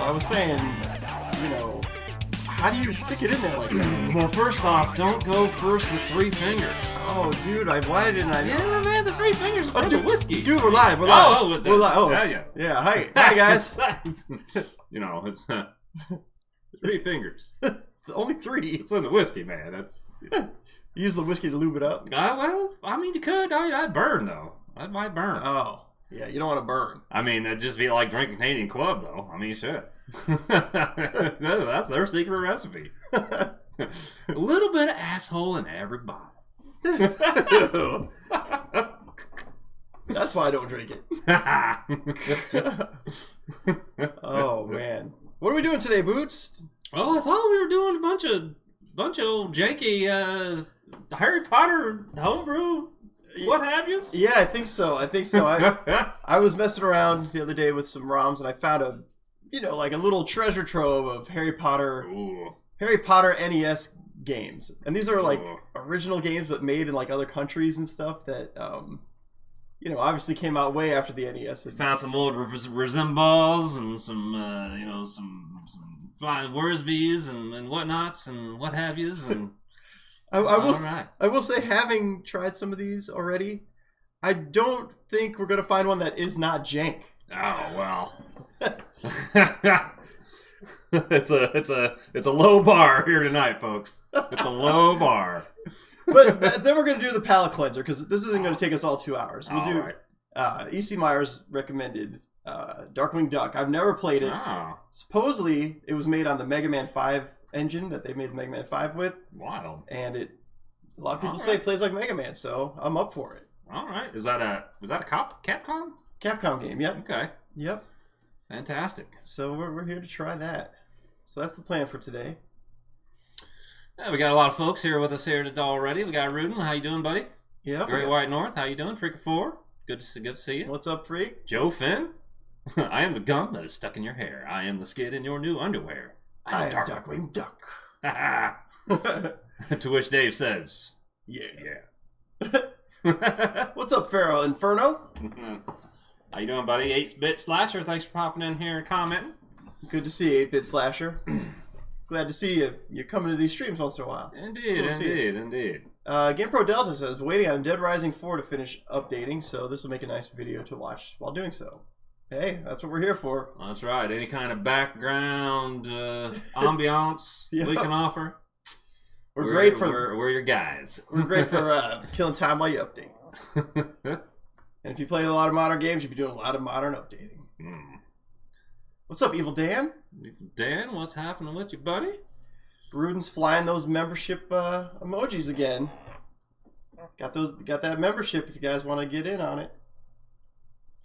So I was saying, how do you stick it in there like that? Well, first off, don't go first with 3 fingers. Oh, dude, why didn't I know? Yeah, man, the 3 fingers are for the whiskey. Dude, we're live. We're live. We're live. Oh, yeah. Hi, guys. It's 3 fingers. Only 3. It's in the whiskey, man. That's You use the whiskey to lube it up. Well, I mean, you could. I'd burn though. That might burn. Oh, yeah. You don't want to burn. I mean, that'd just be like drinking Canadian Club, though. I mean, shit. That's their secret recipe. A little bit of asshole in every bottle. That's why I don't drink it. Oh man, what are we doing today, Boots? Oh, I thought we were doing a bunch of old janky Harry Potter homebrew. What have you? Yeah, I think so. I was messing around the other day with some ROMs, and I found a little treasure trove of Harry Potter NES games, and these are like original games but made in like other countries and stuff that obviously came out way after the NES. Found some old Resemballs and some flying Worsbys and whatnots and what have yous. And I will say, having tried some of these already, I don't think we're gonna find one that is not jank. Oh well. It's a low bar here tonight, folks. It's a low bar. But then we're gonna do the palate cleanser because this isn't gonna take us all 2 hours. We'll do right. E.C. Myers recommended Darkwing Duck. I've never played it. Oh. Supposedly it was made on the Mega Man 5 engine that they made the Mega Man 5 with. Wild. And a lot of people say it plays like Mega Man, so I'm up for it. All right. Was that a Capcom? Capcom game, yep. Okay. Yep. Fantastic. So we're here to try that. So that's the plan for today. Yeah, we got a lot of folks here with us here today already. We got Rudin. How you doing, buddy? Yep. Great White North. How you doing? Freak of 4. Good to see you. What's up, Freak? Joe Finn. I am the gum that is stuck in your hair. I am the skid in your new underwear. I am Darkwing Duck. To which Dave says, Yeah. What's up, Pharaoh Inferno? How you doing, buddy? 8-Bit Slasher, thanks for popping in here and commenting. Good to see you, 8-Bit Slasher. Glad to see you. You're coming to these streams once in a while. Indeed. GamePro Delta says, waiting on Dead Rising 4 to finish updating, so this will make a nice video to watch while doing so. Hey, that's what we're here for. That's right. Any kind of background ambiance we can offer. We're great for... We're your guys. We're great for killing time while you update. And if you play a lot of modern games, you'll be doing a lot of modern updating. What's up, Evil Dan? Dan, what's happening with you, buddy? Bruden's flying those membership emojis again. Got that membership if you guys want to get in on it.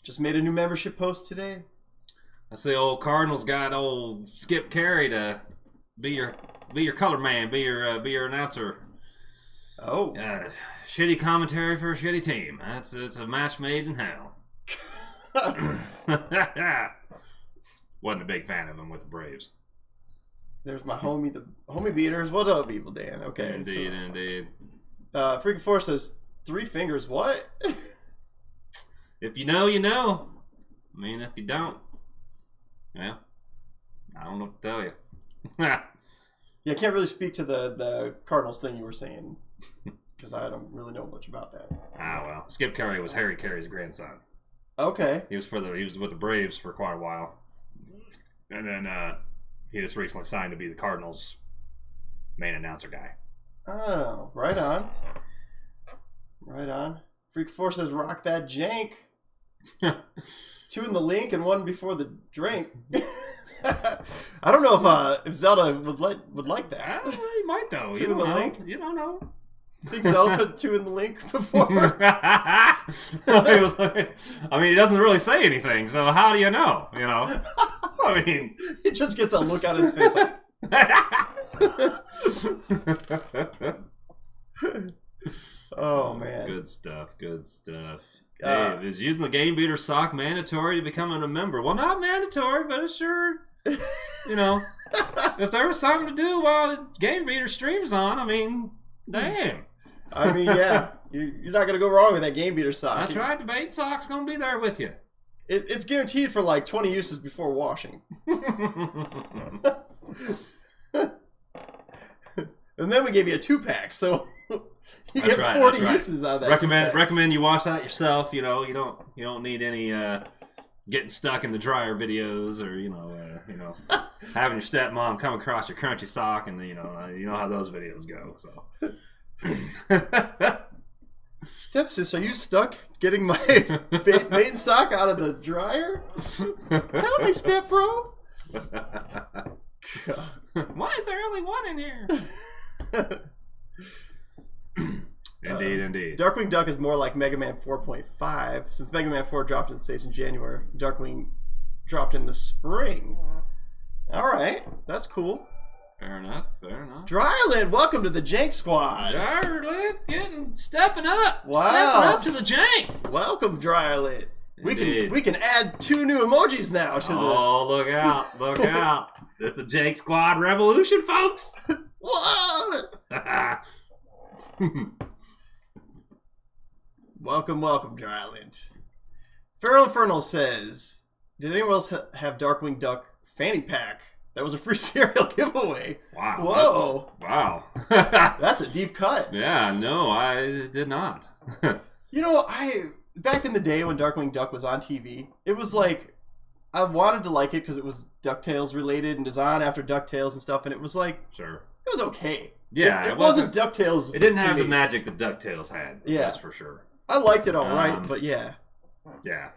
Just made a new membership post today. I see old Cardinals got old Skip Carey to be your color man, be your announcer. Oh. Shitty commentary for a shitty team. It's a match made in hell. Wasn't a big fan of him with the Braves. There's my homie, the homie beaters. What up, Evil Dan? Okay. Indeed. Freaky Force says 3 fingers. What? If you know, you know. I mean, if you don't, well, I don't know what to tell you. Yeah, I can't really speak to the Cardinals thing you were saying because I don't really know much about that. Well, Skip Carey was Harry Carey's grandson. Okay. He was with the Braves for quite a while, and then he just recently signed to be the Cardinals' main announcer guy. Oh, right on. Right on. Freak Force says, rock that jank. 2 in the link and 1 before the drink. I don't know if Zelda would like that. He might though. 2 in the link. You don't know. You think Zelda put 2 in the link before? I mean, he doesn't really say anything, so how do you know? You know. I mean, he just gets a look on his face. Oh man. Good stuff. Dave, is using the Game Beater sock mandatory to becoming a member? Well, not mandatory, but it's sure, if there was something to do while the Game Beater streams on, I mean, damn. I mean, yeah. You're not going to go wrong with that Game Beater sock. That's right. The bait sock's going to be there with you. It's guaranteed for like 20 uses before washing. And then we gave you a 2-pack, so you get 40 uses out of that. Recommend you wash that yourself. You know, you don't need any getting stuck in the dryer videos, or having your stepmom come across your crunchy sock, and you know how those videos go. So, stepsis, are you stuck getting my maiden sock out of the dryer? Help me, step bro. Why is there only one in here? Indeed. Darkwing Duck is more like Mega Man 4.5. Since Mega Man 4 dropped in the States in January, Darkwing dropped in the spring. Alright, that's cool. Fair enough. Dryland, welcome to the Jank Squad. Dryland, stepping up. Wow. Stepping up to the jank. Welcome, Dryland. We can add 2 new emojis now to the... Oh, look out. It's a Jank Squad revolution, folks. What? Welcome, Dryland. Feral Infernal says, did anyone else have Darkwing Duck fanny pack? That was a free cereal giveaway. Wow. Whoa. Wow. That's a deep cut. Yeah, no, I did not. Back in the day when Darkwing Duck was on TV, it was like, I wanted to like it because it was DuckTales related and design after DuckTales and stuff, and it was like, sure, it was okay. Yeah, it wasn't DuckTales. It didn't have the magic that DuckTales had. Yeah, that's for sure. I liked it all right, but yeah. Yeah.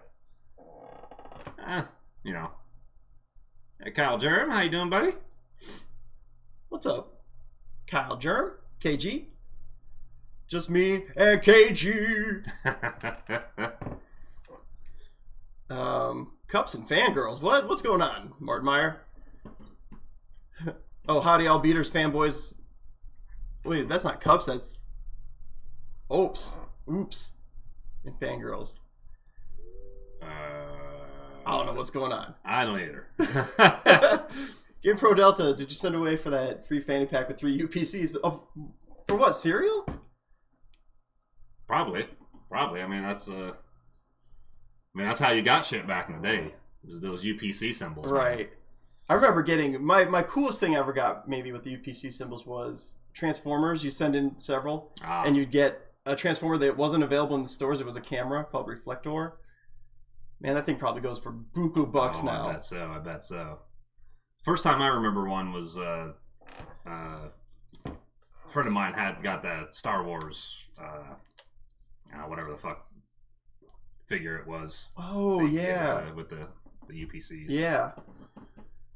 Hey, Kyle Germ, how you doing, buddy? What's up, Kyle Germ? KG? Just me and KG. Cups and fangirls. What's going on, Martin Meyer? Oh, howdy, all beaters, fanboys. Wait, that's not cups. That's oops, and fangirls. I don't know what's going on. I don't either. Game Pro Delta, did you send away for that free fanny pack with 3 UPCs? For what, cereal? Probably. I mean, that's how you got shit back in the day. Was those UPC symbols. Right. Man. I remember getting my coolest thing I ever got maybe with the UPC symbols was Transformers. You send in several, and you'd get a Transformer that wasn't available in the stores. It was a camera called Reflector. Man, that thing probably goes for buku bucks now. I bet so. First time I remember one was a friend of mine got that Star Wars, whatever the fuck figure it was. Oh, yeah. With the UPCs. Yeah.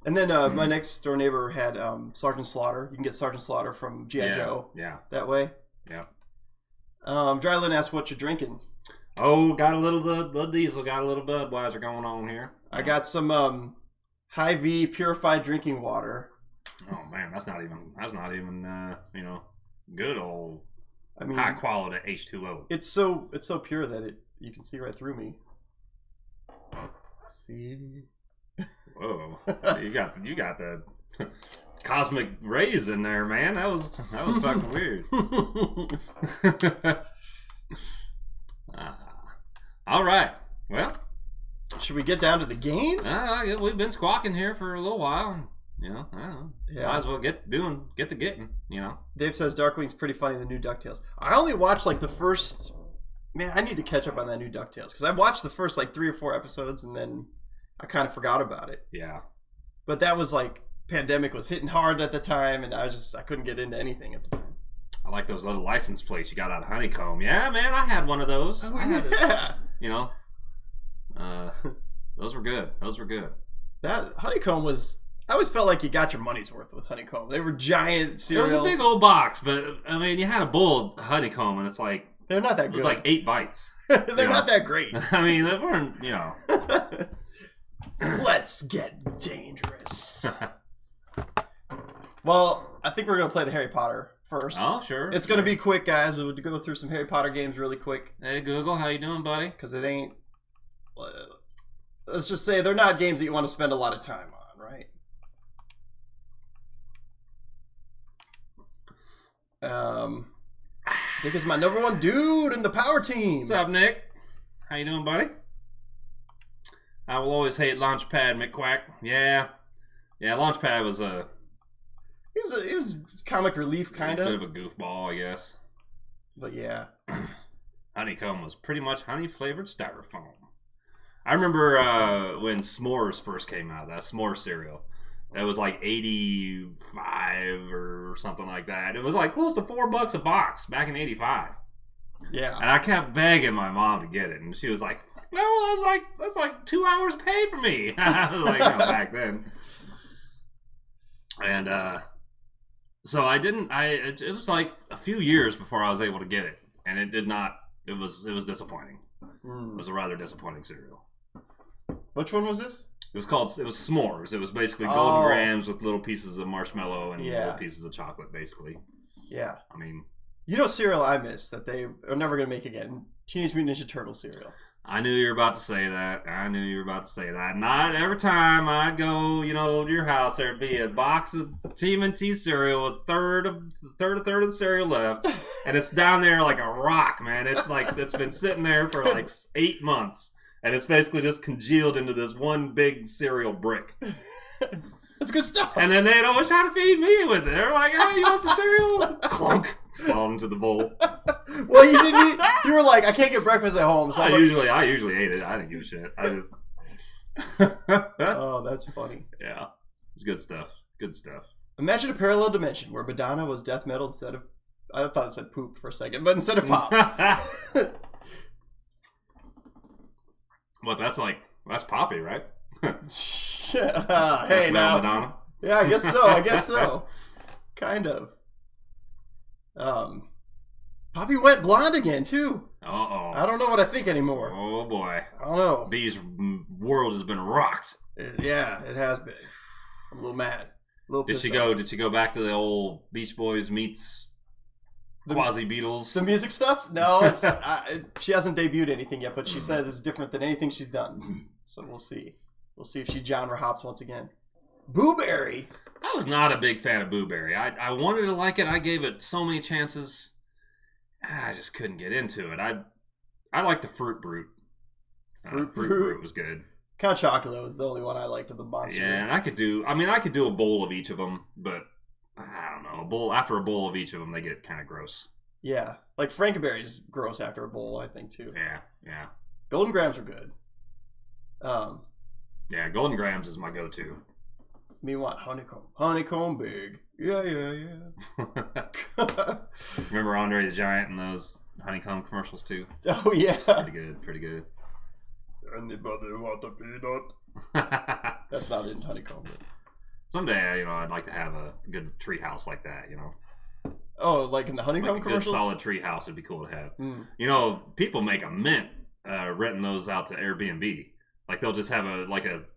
And then my next door neighbor had Sergeant Slaughter. You can get Sergeant Slaughter from G.I. Joe. Yeah. That way. Yeah. Dryland asked what you're drinking. Oh, got a little diesel, got a little Budweiser going on here. I got some High V purified drinking water. Oh man, that's not even good old high quality H2O. It's so pure that you can see right through me. See? Whoa. you got the cosmic rays in there, man. That was fucking weird. All right. Well, should we get down to the games? We've been squawking here for a little while. I don't know. Yeah. Might as well get to getting. Dave says Darkwing's pretty funny. The new DuckTales. I only watched like the first. Man, I need to catch up on that new DuckTales because I watched the first like 3 or 4 episodes and then I kind of forgot about it. Yeah. But that was like pandemic was hitting hard at the time, and I couldn't get into anything at the time. I like those little license plates you got out of Honeycomb. Yeah, man, I had one of those. Oh, I had it. Those were good. That Honeycomb was. I always felt like you got your money's worth with Honeycomb. They were giant cereal. It was a big old box, but I mean, you had a bowl of Honeycomb, and it's like they're not that good. It was like 8 bites. They're not that great. I mean, they weren't. Let's get dangerous. Well, I think we're gonna play the Harry Potter first. Oh, sure. It's gonna be quick, guys. We'll go through some Harry Potter games really quick. Hey, Google, how you doing, buddy? Because it ain't. Let's just say they're not games that you want to spend a lot of time on, right? Dick is my #1 dude in the power team. What's up, Nick? How you doing, buddy? I will always hate Launchpad McQuack. Yeah. Yeah, Launchpad was He was comic relief, kind a of. bit of a goofball, I guess. But yeah. Honeycomb was pretty much honey-flavored styrofoam. I remember when S'mores first came out, that S'mores cereal. That was like 85 or something like that. It was like close to $4 a box back in 85. Yeah. And I kept begging my mom to get it. And she was like, no, that's like 2 hours pay for me. I was like, no, back then. And so it was like a few years before I was able to get it. And it did not, it was disappointing. It was a rather disappointing cereal. Which one was this? It was S'mores. It was basically golden grams with little pieces of marshmallow and little pieces of chocolate, basically. Yeah. I mean... You know cereal I miss that they are never going to make again? Teenage Mutant Ninja Turtle cereal. I knew you were about to say that. Not every time I'd go, to your house, there'd be a box of TMNT cereal, a third of the cereal left, and it's down there like a rock, man. It's been sitting there for like 8 months, and it's basically just congealed into this one big cereal brick. That's good stuff. And then they'd always try to feed me with it. They're like, "Hey, you want some cereal?" Clunk, fall into the bowl. Well, you didn't eat. You were like, I can't get breakfast at home. So I usually ate it. I didn't give a shit. I just. Oh, that's funny. Yeah, it's good stuff. Good stuff. Imagine a parallel dimension where Madonna was death metal instead of. I thought it said poop for a second, but instead of pop. Well, that's Poppy, right? Hey now. Madonna. Yeah, I guess so. Kind of. Poppy went blonde again too. Uh-oh. I don't know what I think anymore. Oh boy. I don't know. B's world has been rocked. Yeah, it has been. I'm a little mad. Did she go back to the old Beach Boys meets Quasi Beatles? The music stuff? No, she hasn't debuted anything yet, but she says it's different than anything she's done. So we'll see. We'll see if she genre hops once again. Booberry. I was not a big fan of Booberry. I wanted to like it. I gave it so many chances. I just couldn't get into it. I liked the Fruit Brute. Fruit Brute was good. Count Chocula was the only one I liked of the monster. Yeah, and I could do a bowl of each of them, but I don't know. After a bowl of each of them, they get kind of gross. Yeah, like Frankenberry's gross after a bowl, I think too. Yeah. Golden Grams are good. Yeah, Golden Grams is my go-to. Me want honeycomb big. Yeah. Remember Andre the Giant and those honeycomb commercials too? Oh yeah, pretty good. Anybody want a peanut? That's not in honeycomb. But... Someday, I'd like to have a good tree house like that. Oh, like in the honeycomb commercials? Good solid tree house would be cool to have. People make a mint renting those out to Airbnb. Like they'll just have a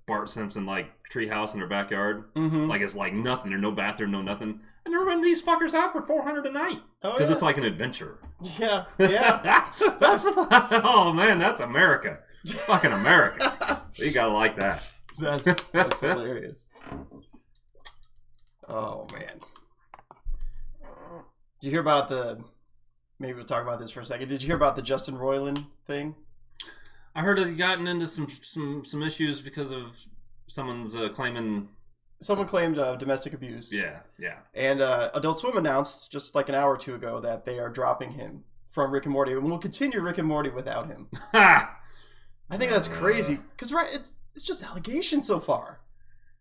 Bart Simpson tree house in their backyard. Mm-hmm. Like it's like nothing. There's no bathroom, no nothing. And they're renting these fuckers out for $400 a night because it's like an adventure. Yeah. Oh man, that's America. Fucking America. You gotta like that. That's hilarious. Oh man. Did you hear about maybe we'll talk about this for a second. Did you hear about the Justin Roiland thing? I heard it gotten into some issues because of someone's claiming... Someone claimed domestic abuse. Yeah. And Adult Swim announced just like an hour or two ago that they are dropping him from Rick and Morty and will continue Rick and Morty without him. I think that's crazy. Because, right, it's just allegations so far.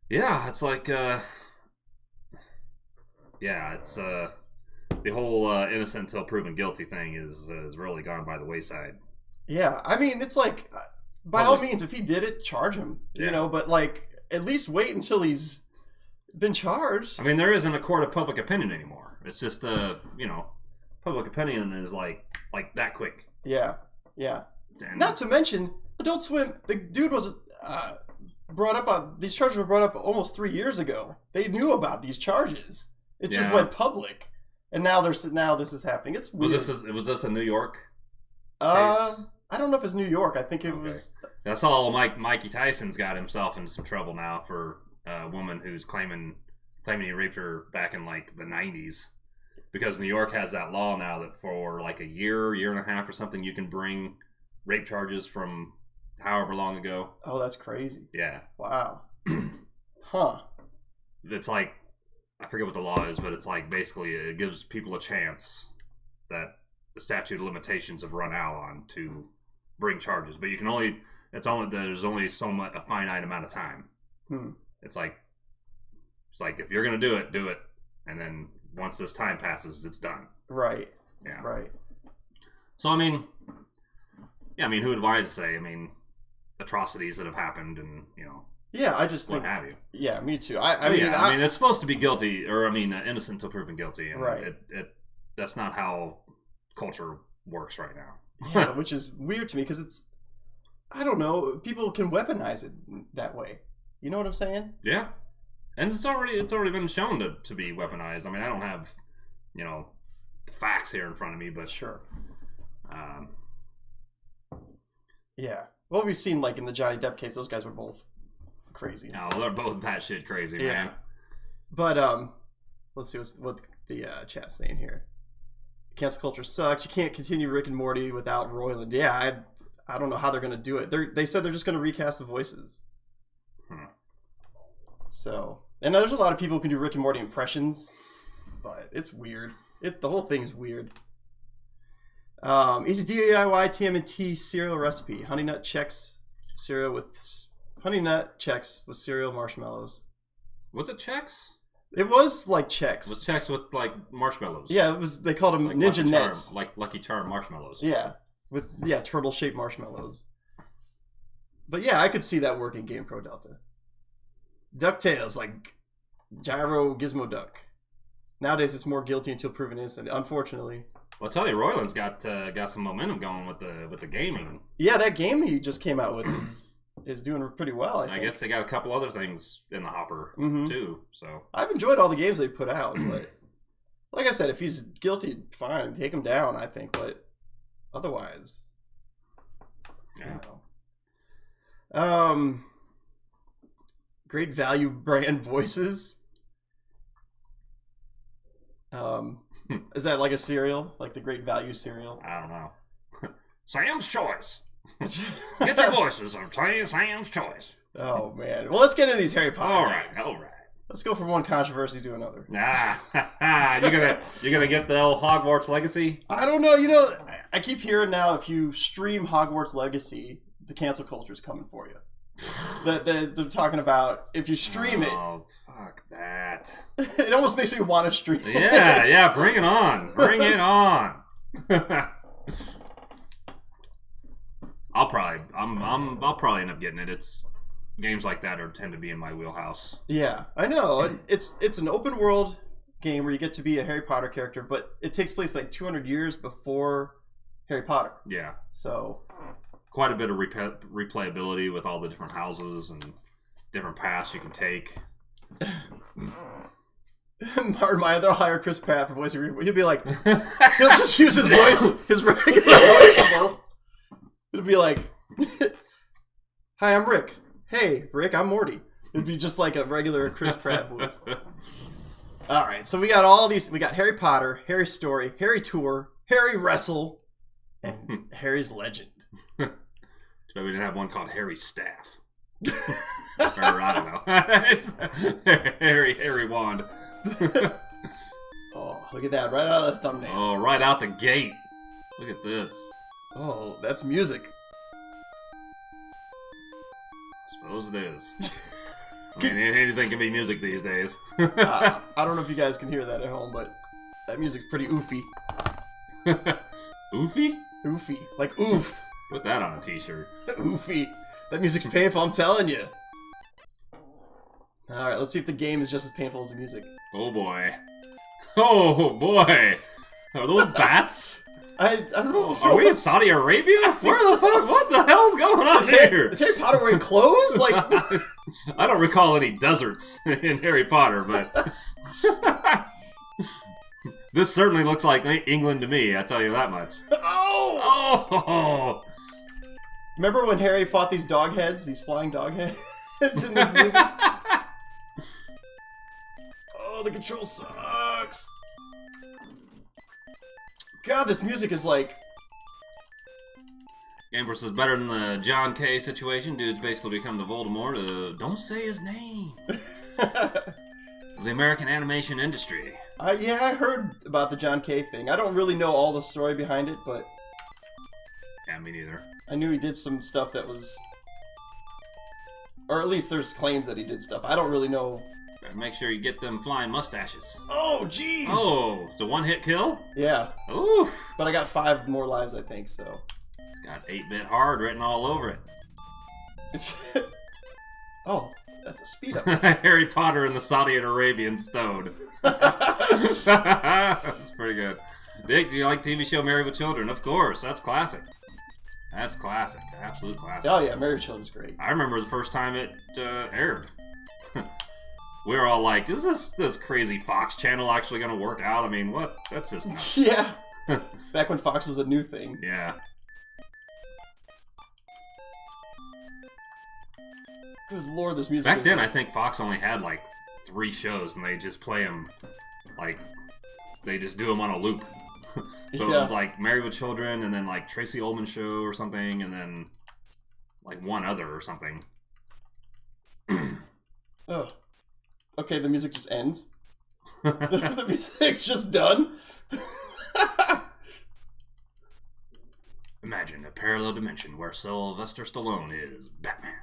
Yeah, it's like... it's... the whole innocent until proven guilty thing is really gone by the wayside. Yeah, I mean, it's like, by all means, if he did it, charge him, but at least wait until he's been charged. I mean, there isn't a court of public opinion anymore. It's just, public opinion is like that quick. Yeah. And not to mention, Adult Swim, the dude was these charges were brought up almost 3 years ago. They knew about these charges. It just went public. And now this is happening. It's weird. Was this a New York case? I don't know if it's New York. I think it was. That's all. Mikey Tyson's got himself into some trouble now for a woman who's claiming he raped her back in the 90s, because New York has that law now that for a year and a half or something, you can bring rape charges from however long ago. Oh, that's crazy. Yeah. Wow. Huh. It's like, I forget what the law is, but it's like basically it gives people a chance that the statute of limitations have run out on to bring charges. But you can only, there's only so much, a finite amount of time. It's like if you're going to do it. And then once this time passes, it's done. Right. Yeah. Right. So, I mean, yeah, I mean, who would I to say? I mean, atrocities that have happened and, you know. Yeah, I just what think. have you. Yeah, me too. I mean, it's supposed to be guilty, or, I mean, innocent until proven guilty. And right. That's not how culture works right now. Yeah, which is weird to me because it's, I don't know, people can weaponize it that way. You know what I'm saying? Yeah. And it's already been shown to be weaponized. I mean, I don't have, you know, the facts here in front of me, but sure. Yeah. Well, we've seen like in the Johnny Depp case, those guys were both crazy. No, they're both batshit crazy, man. But let's see what the chat's saying here. Cancel culture sucks. You can't continue Rick and Morty without Roiland. Yeah, I don't know how they're gonna do it. They said they're just gonna recast the voices. So, and there's a lot of people who can do Rick and Morty impressions, but it's weird. The whole thing's weird. Easy DIY TMNT cereal recipe: Honey Nut Chex cereal with cereal marshmallows. Was it Chex? It was like Chex. It was Chex with like marshmallows. Yeah, it was. They called them like Ninja Nets, like Lucky Charm marshmallows. Yeah, with turtle shaped marshmallows. But yeah, I could see that working Game Pro Delta. DuckTales, like Gyro Gizmo Duck. Nowadays, it's more guilty until proven innocent. Unfortunately. Well, I tell you, Roiland's got some momentum going with the gaming. Yeah, that game he just came out with is doing pretty well. I guess they got a couple other things in the hopper too. So I've enjoyed all the games they put out, but like I said, if he's guilty, fine, take him down. I think, but otherwise, yeah. You know. Great value brand voices. Is that like a cereal? Like the Great Value cereal? I don't know. Sam's Choice. Get your voices, I'm telling you, Sam's Choice. Oh, man. Well, let's get into these Harry Potter games. All right. Let's go from one controversy to another. You're gonna get the old Hogwarts Legacy? I don't know. You know, I keep hearing now if you stream Hogwarts Legacy, the cancel culture is coming for you. They're talking about if you stream it. Oh, fuck that. It almost makes me want to stream it. Yeah, bring it on. Bring it on. I'll probably end up getting it. It's games like that tend to be in my wheelhouse. Yeah, I know. It's an open world game where you get to be a Harry Potter character, but it takes place like 200 years before Harry Potter. Yeah. So quite a bit of replayability with all the different houses and different paths you can take. They'll hire Chris Pratt for voice review. He'll be like, he'll just use his voice, his regular voice. It'll be like, "Hi, I'm Rick. Hey, Rick, I'm Morty." It'd be just like a regular Chris Pratt voice. All right, so we got all these. We got Harry Potter, Harry's Story, Harry Tour, Harry Wrestle, and Harry's Legend. So we didn't have one called Harry's Staff. Or I don't know. Harry Wand. Oh, look at that. Right out of the thumbnail. Oh, right out the gate. Look at this. Oh, that's music. Suppose it is. I mean, anything can be music these days. I don't know if you guys can hear that at home, but that music's pretty oofy. Oofy? Oofy. Like oof. Put that on a t-shirt. Oofy. That music's painful, I'm telling you. Alright, let's see if the game is just as painful as the music. Oh boy. Oh boy. Are those bats? I don't know. Are we in Saudi Arabia? Where the fuck? What the hell's going on here? Is Harry Potter wearing clothes? Like, I don't recall any deserts in Harry Potter, but this certainly looks like England to me. I tell you that much. Oh! Remember when Harry fought these dog heads, these flying dog heads in the movie? Oh, the control sucks. God, this music is like... Gamebro says better than the John K situation. Dude's basically become the Voldemort. Don't say his name. The American animation industry. Yeah, I heard about the John K thing. I don't really know all the story behind it, but Yeah, me neither. I knew he did some stuff that was, or at least there's claims that he did stuff. I don't really know. Better make sure you get them flying mustaches. Oh, jeez. Oh, it's a one-hit kill? Yeah. Oof. But I got 5 more lives, I think. So. It's got 8-bit hard written all over it. Oh, that's a speed up. Harry Potter and the Saudi Arabian Stone. That's pretty good. Dick, do you like TV show Married with Children? Of course, that's classic. That's classic, absolute classic. Oh yeah, Married with Children's great. I remember the first time it aired. We were all like, "Is this crazy Fox channel actually going to work out?" I mean, what? That's just nuts. Yeah. Back when Fox was a new thing. Yeah. Good lord, this music. Back then, I think Fox only had like 3 shows, and they just play them like they just do them on a loop. So yeah. It was like Married with Children, and then like Tracy Ullman Show or something, and then like one other or something. Oh. Okay, the music just ends. The music's just done. Imagine a parallel dimension where Sylvester Stallone is Batman.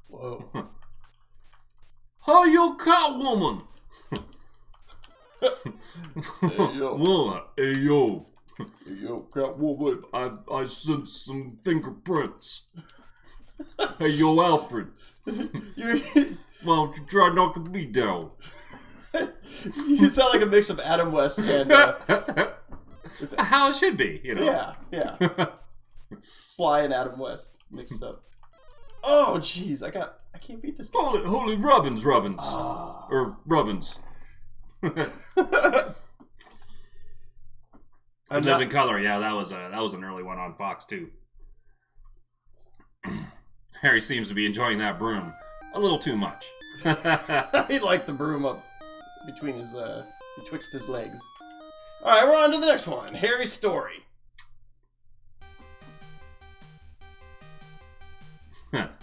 Whoa. Hi, yo, Catwoman! Hey, yo. What? Hey, yo. Hey, yo, Catwoman. I sent some fingerprints. Hey, yo, Alfred. Why don't you try knocking me down? You sound like a mix of Adam West and... How it should be, you know. Yeah, yeah. Sly and Adam West mixed up. Oh, jeez, I can't beat this guy. Holy Robbins. Ah. Or Robbins. Living Color, yeah, that was an early one on Fox too. Harry seems to be enjoying that broom a little too much. He liked the broom up betwixt his legs. All right, we're on to the next one. Harry's story.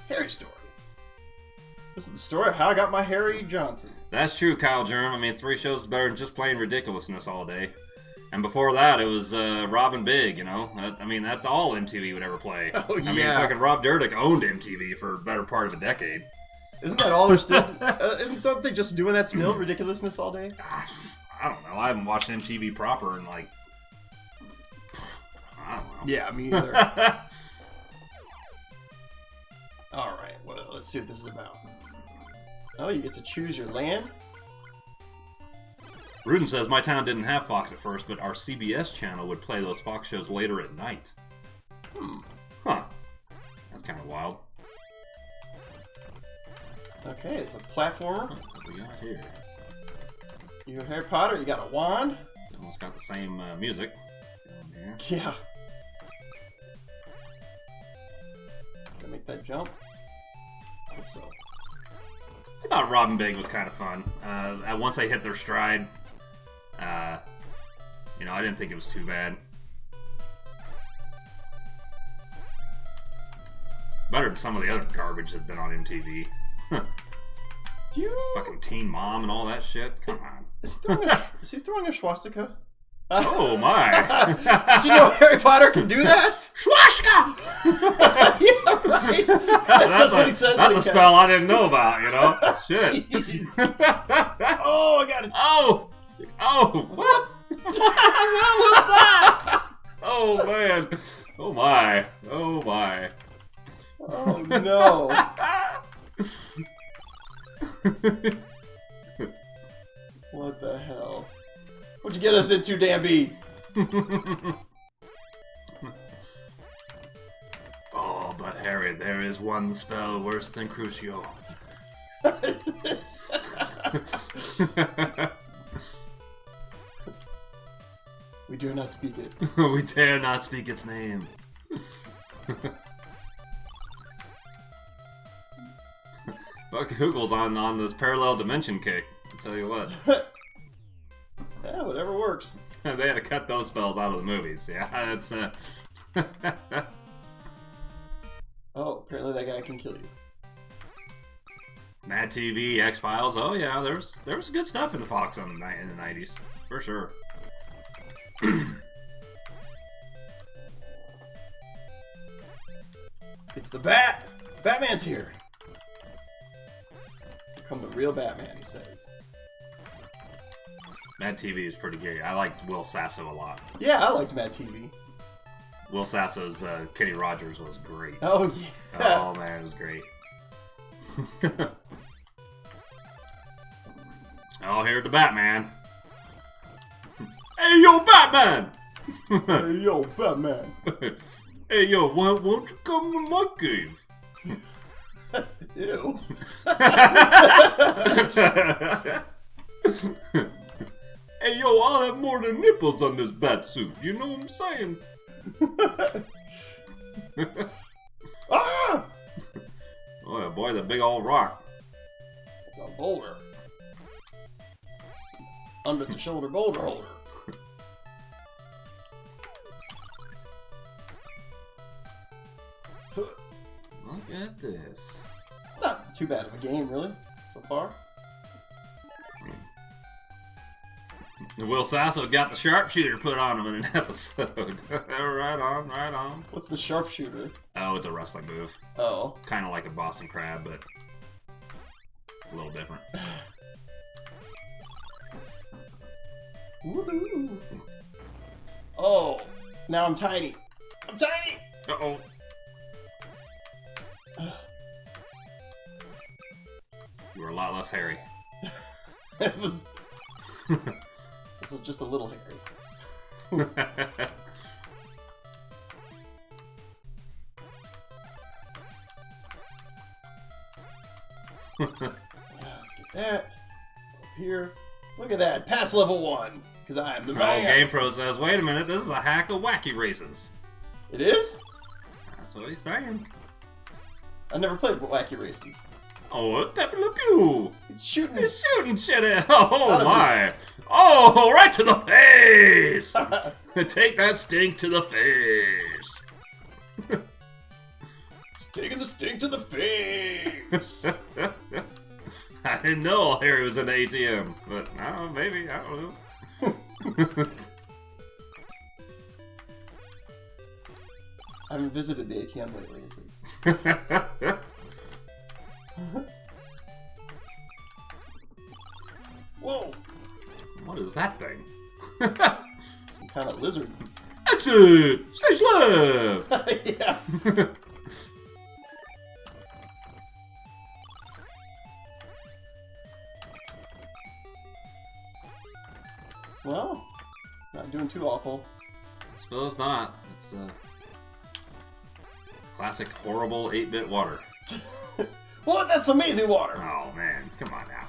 Harry's story. This is the story of how I got my Harry Johnson. That's true, Kyle Germ. I mean, 3 shows is better than just playing ridiculousness all day. And before that, it was Robin Big, you know? I mean, that's all MTV would ever play. Oh, yeah. I mean, fucking Rob Dyrdek owned MTV for a better part of a decade. Isn't that all they're still... don't they just doing that still? Ridiculousness all day? I don't know. I haven't watched MTV proper in, like... I don't know. Yeah, me either. Alright, well, let's see what this is about. Oh, you get to choose your land? Rudin says, my town didn't have Fox at first, but our CBS channel would play those Fox shows later at night. Huh. That's kind of wild. Okay, it's a platformer. What we got here? You're Harry Potter, you got a wand. Almost got the same music. Down Yeah. Gonna make that jump? I hope so. I thought Robin Big was kind of fun. Once they hit their stride, you know, I didn't think it was too bad. Better than some of the other garbage that's been on MTV. Do you... Fucking Teen Mom and all that shit. Come on. Is he throwing a swastika? Oh my! Did you know Harry Potter can do that? Swastika! Yeah, right. That's what he says. That's a spell I didn't know about, you know? Shit. Oh, I got it. Oh! Oh! What? What was that? Oh man! Oh my! Oh my! Oh no! What the hell? What'd you get us into, Danby? Oh, but Harry, there is one spell worse than Crucio. We dare not speak it. We dare not speak its name. Fuck, Google's on this parallel dimension kick. I'll tell you what. Yeah, whatever works. They had to cut those spells out of the movies. Yeah, that's Oh, apparently that guy can kill you. Mad TV, X-Files. Oh yeah, there was good stuff in the Fox in the 90s for sure. It's the Bat. Batman's here. Come the real Batman, he says. Mad TV is pretty gay. I liked Will Sasso a lot. Yeah, I liked Mad TV. Will Sasso's Kenny Rogers was great. Oh yeah. Oh man, it was great. Oh, here's the Batman. Hey, yo, Batman! Hey, yo, Batman. Hey, yo, why won't you come to my cave? Ew. Hey, yo, I'll have more than nipples on this bat suit. You know what I'm saying? Ah! Oh, yeah, boy, the big old rock. It's a boulder. Under the shoulder boulder holder. Look at this. It's not too bad of a game, really, so far. Will Sasso got the sharpshooter put on him in an episode. Right on, right on. What's the sharpshooter? Oh, it's a wrestling move. Oh. Kind of like a Boston Crab, but a little different. Woohoo! Oh, now I'm tiny. I'm tiny! Uh-oh. You were a lot less hairy. It was... This is just a little hairy. Let's get that. Up here. Look at that. Pass level 1. Because I am the man. Game Pro says, wait a minute, this is a hack of wacky races. It is? That's what he's saying. I never played Wacky Races. Oh, pew! It's shooting. He's shooting shit at. Oh Out of my! Oh, right to the face! Take that stink to the face. He's taking the stink to the face. I didn't know Harry was in the ATM, but I don't know, maybe, I don't know. I haven't visited the ATM lately, so. Whoa! What is that thing? Some kind of lizard. Exit! Stage left! Yeah. Well, not doing too awful. I suppose not. It's classic horrible 8-bit water. What? That's amazing water! Oh man, come on now.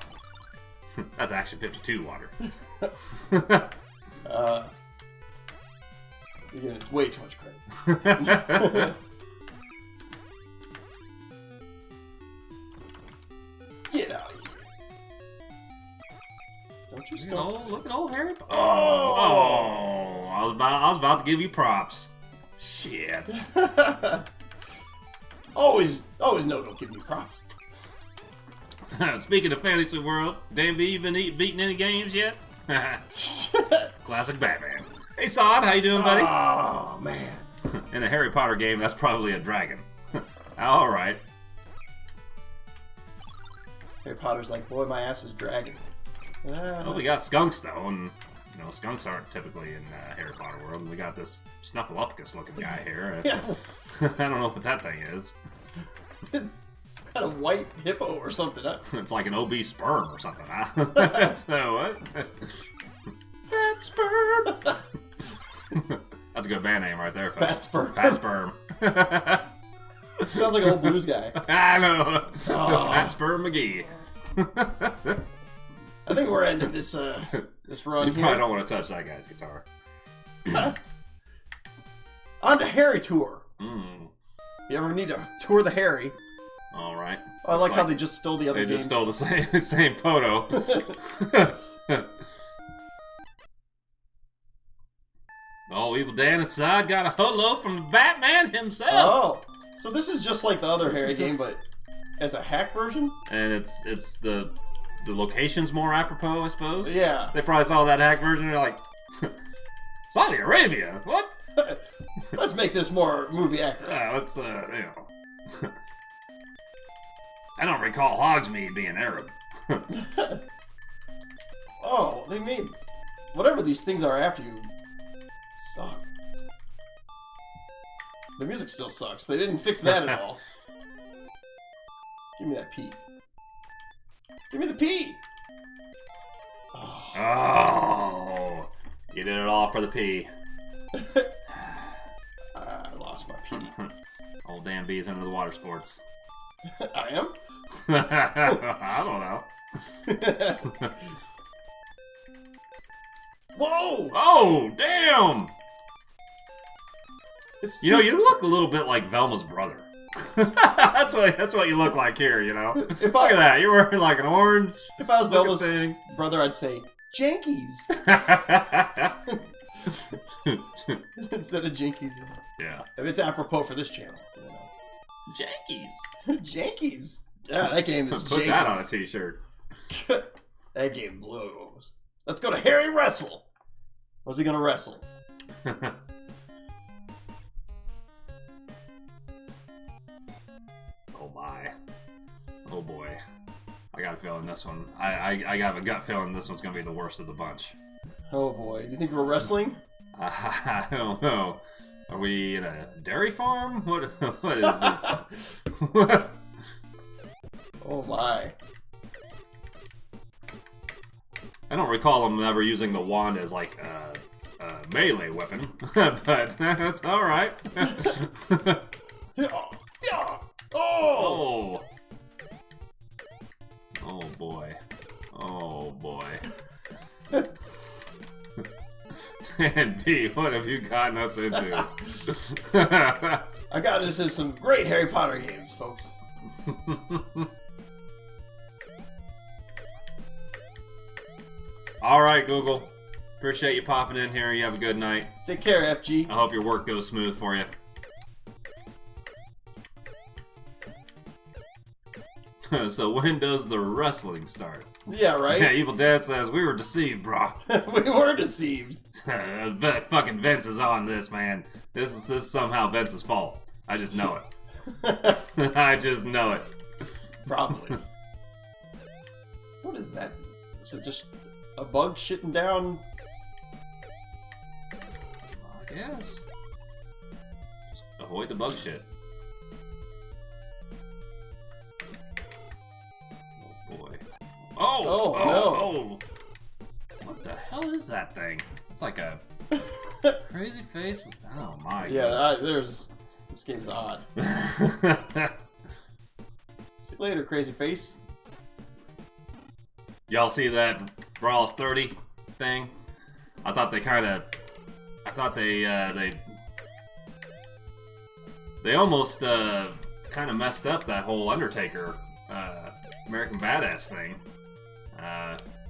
That's Action 52 water. You're getting way too much credit. Get out of here. Don't you stop. Look at old Harry. Oh! I was about to give you props. Shit. Always know don't give me props. Speaking of fantasy world, Dan B, you been beating any games yet? Classic Batman. Hey, Sod, how you doing, buddy? Oh, man. In a Harry Potter game, that's probably a dragon. All right. Harry Potter's like, boy, my ass is dragging. Well, we got skunks though, and you know, skunks aren't typically in Harry Potter world. We got this Snuffleupagus-looking guy here. Yeah. I don't know what that thing is. It's some kind of white hippo or something. It's like an obese sperm or something. Huh? So what? Fat sperm. That's a good band name right there, folks. Fat sperm. Fat sperm. Sounds like an old blues guy. I know. Oh. Fat sperm McGee. I think we're ending this this run You here. probably don't want to touch that guy's guitar. On to Harry Tour. Mm. You ever need to tour the Harry? All right. Oh, I like how they just stole the other They games. just stole the same photo. Oh, Evil Dan inside got a hello from Batman himself. Oh, So this is just like the other Harry game, but as a hack version? And it's the location's more apropos, I suppose? Yeah. They probably saw that hack version and they're like, Saudi Arabia? What? Let's make this more movie accurate. Yeah, let's, you know. I don't recall Hogsmeade being Arab. Oh, they made whatever these things are after you suck. The music still sucks. They didn't fix that at all. Give me that P. Give me the P! Oh, you did it all for the P. I lost my P. Old damn B's into the water sports. I am? I don't know. Whoa! Oh, damn! It's You know, you look a little bit like Velma's brother. that's what you look like here, you know? If Look at that, you're wearing like an orange If I was looking Velma's thing. brother, I'd say, Jankies! Instead of Jinkies. Yeah. If it's apropos for this channel, you know. Jankies. Jankies! Yeah, that game is Put Jankies. that on a t-shirt. That game blows. Let's go to Harry Wrestle! What's he gonna wrestle? Oh my. Oh boy. I got a feeling this one. I have a gut feeling this one's gonna be the worst of the bunch. Oh boy, do you think we're wrestling? I don't know. Are we in a dairy farm? What is this? Oh my. I don't recall him ever using the wand as like a melee weapon, but that's all right. Yeah. Oh! Oh. Oh boy. Oh boy. And B, what have you gotten us into? I got us in some great Harry Potter games, folks. All right, Google. Appreciate you popping in here. You have a good night. Take care, FG. I hope your work goes smooth for you. So when does the wrestling start? Yeah, right? Yeah, Evil Dad says, we were deceived, bro. We were deceived. But fucking Vince is on this, man. This is somehow Vince's fault. I just know it. I just know it. Probably. What is that? Is it just a bug shitting down? I guess. Just avoid the bug shit. Oh boy. Oh! No. What the hell is that thing? It's like a crazy face. Oh my god. Yeah, this game's odd. See you later, crazy face. Y'all see that Brawl's 30 thing? I thought they almost kind of messed up that whole Undertaker American Badass thing.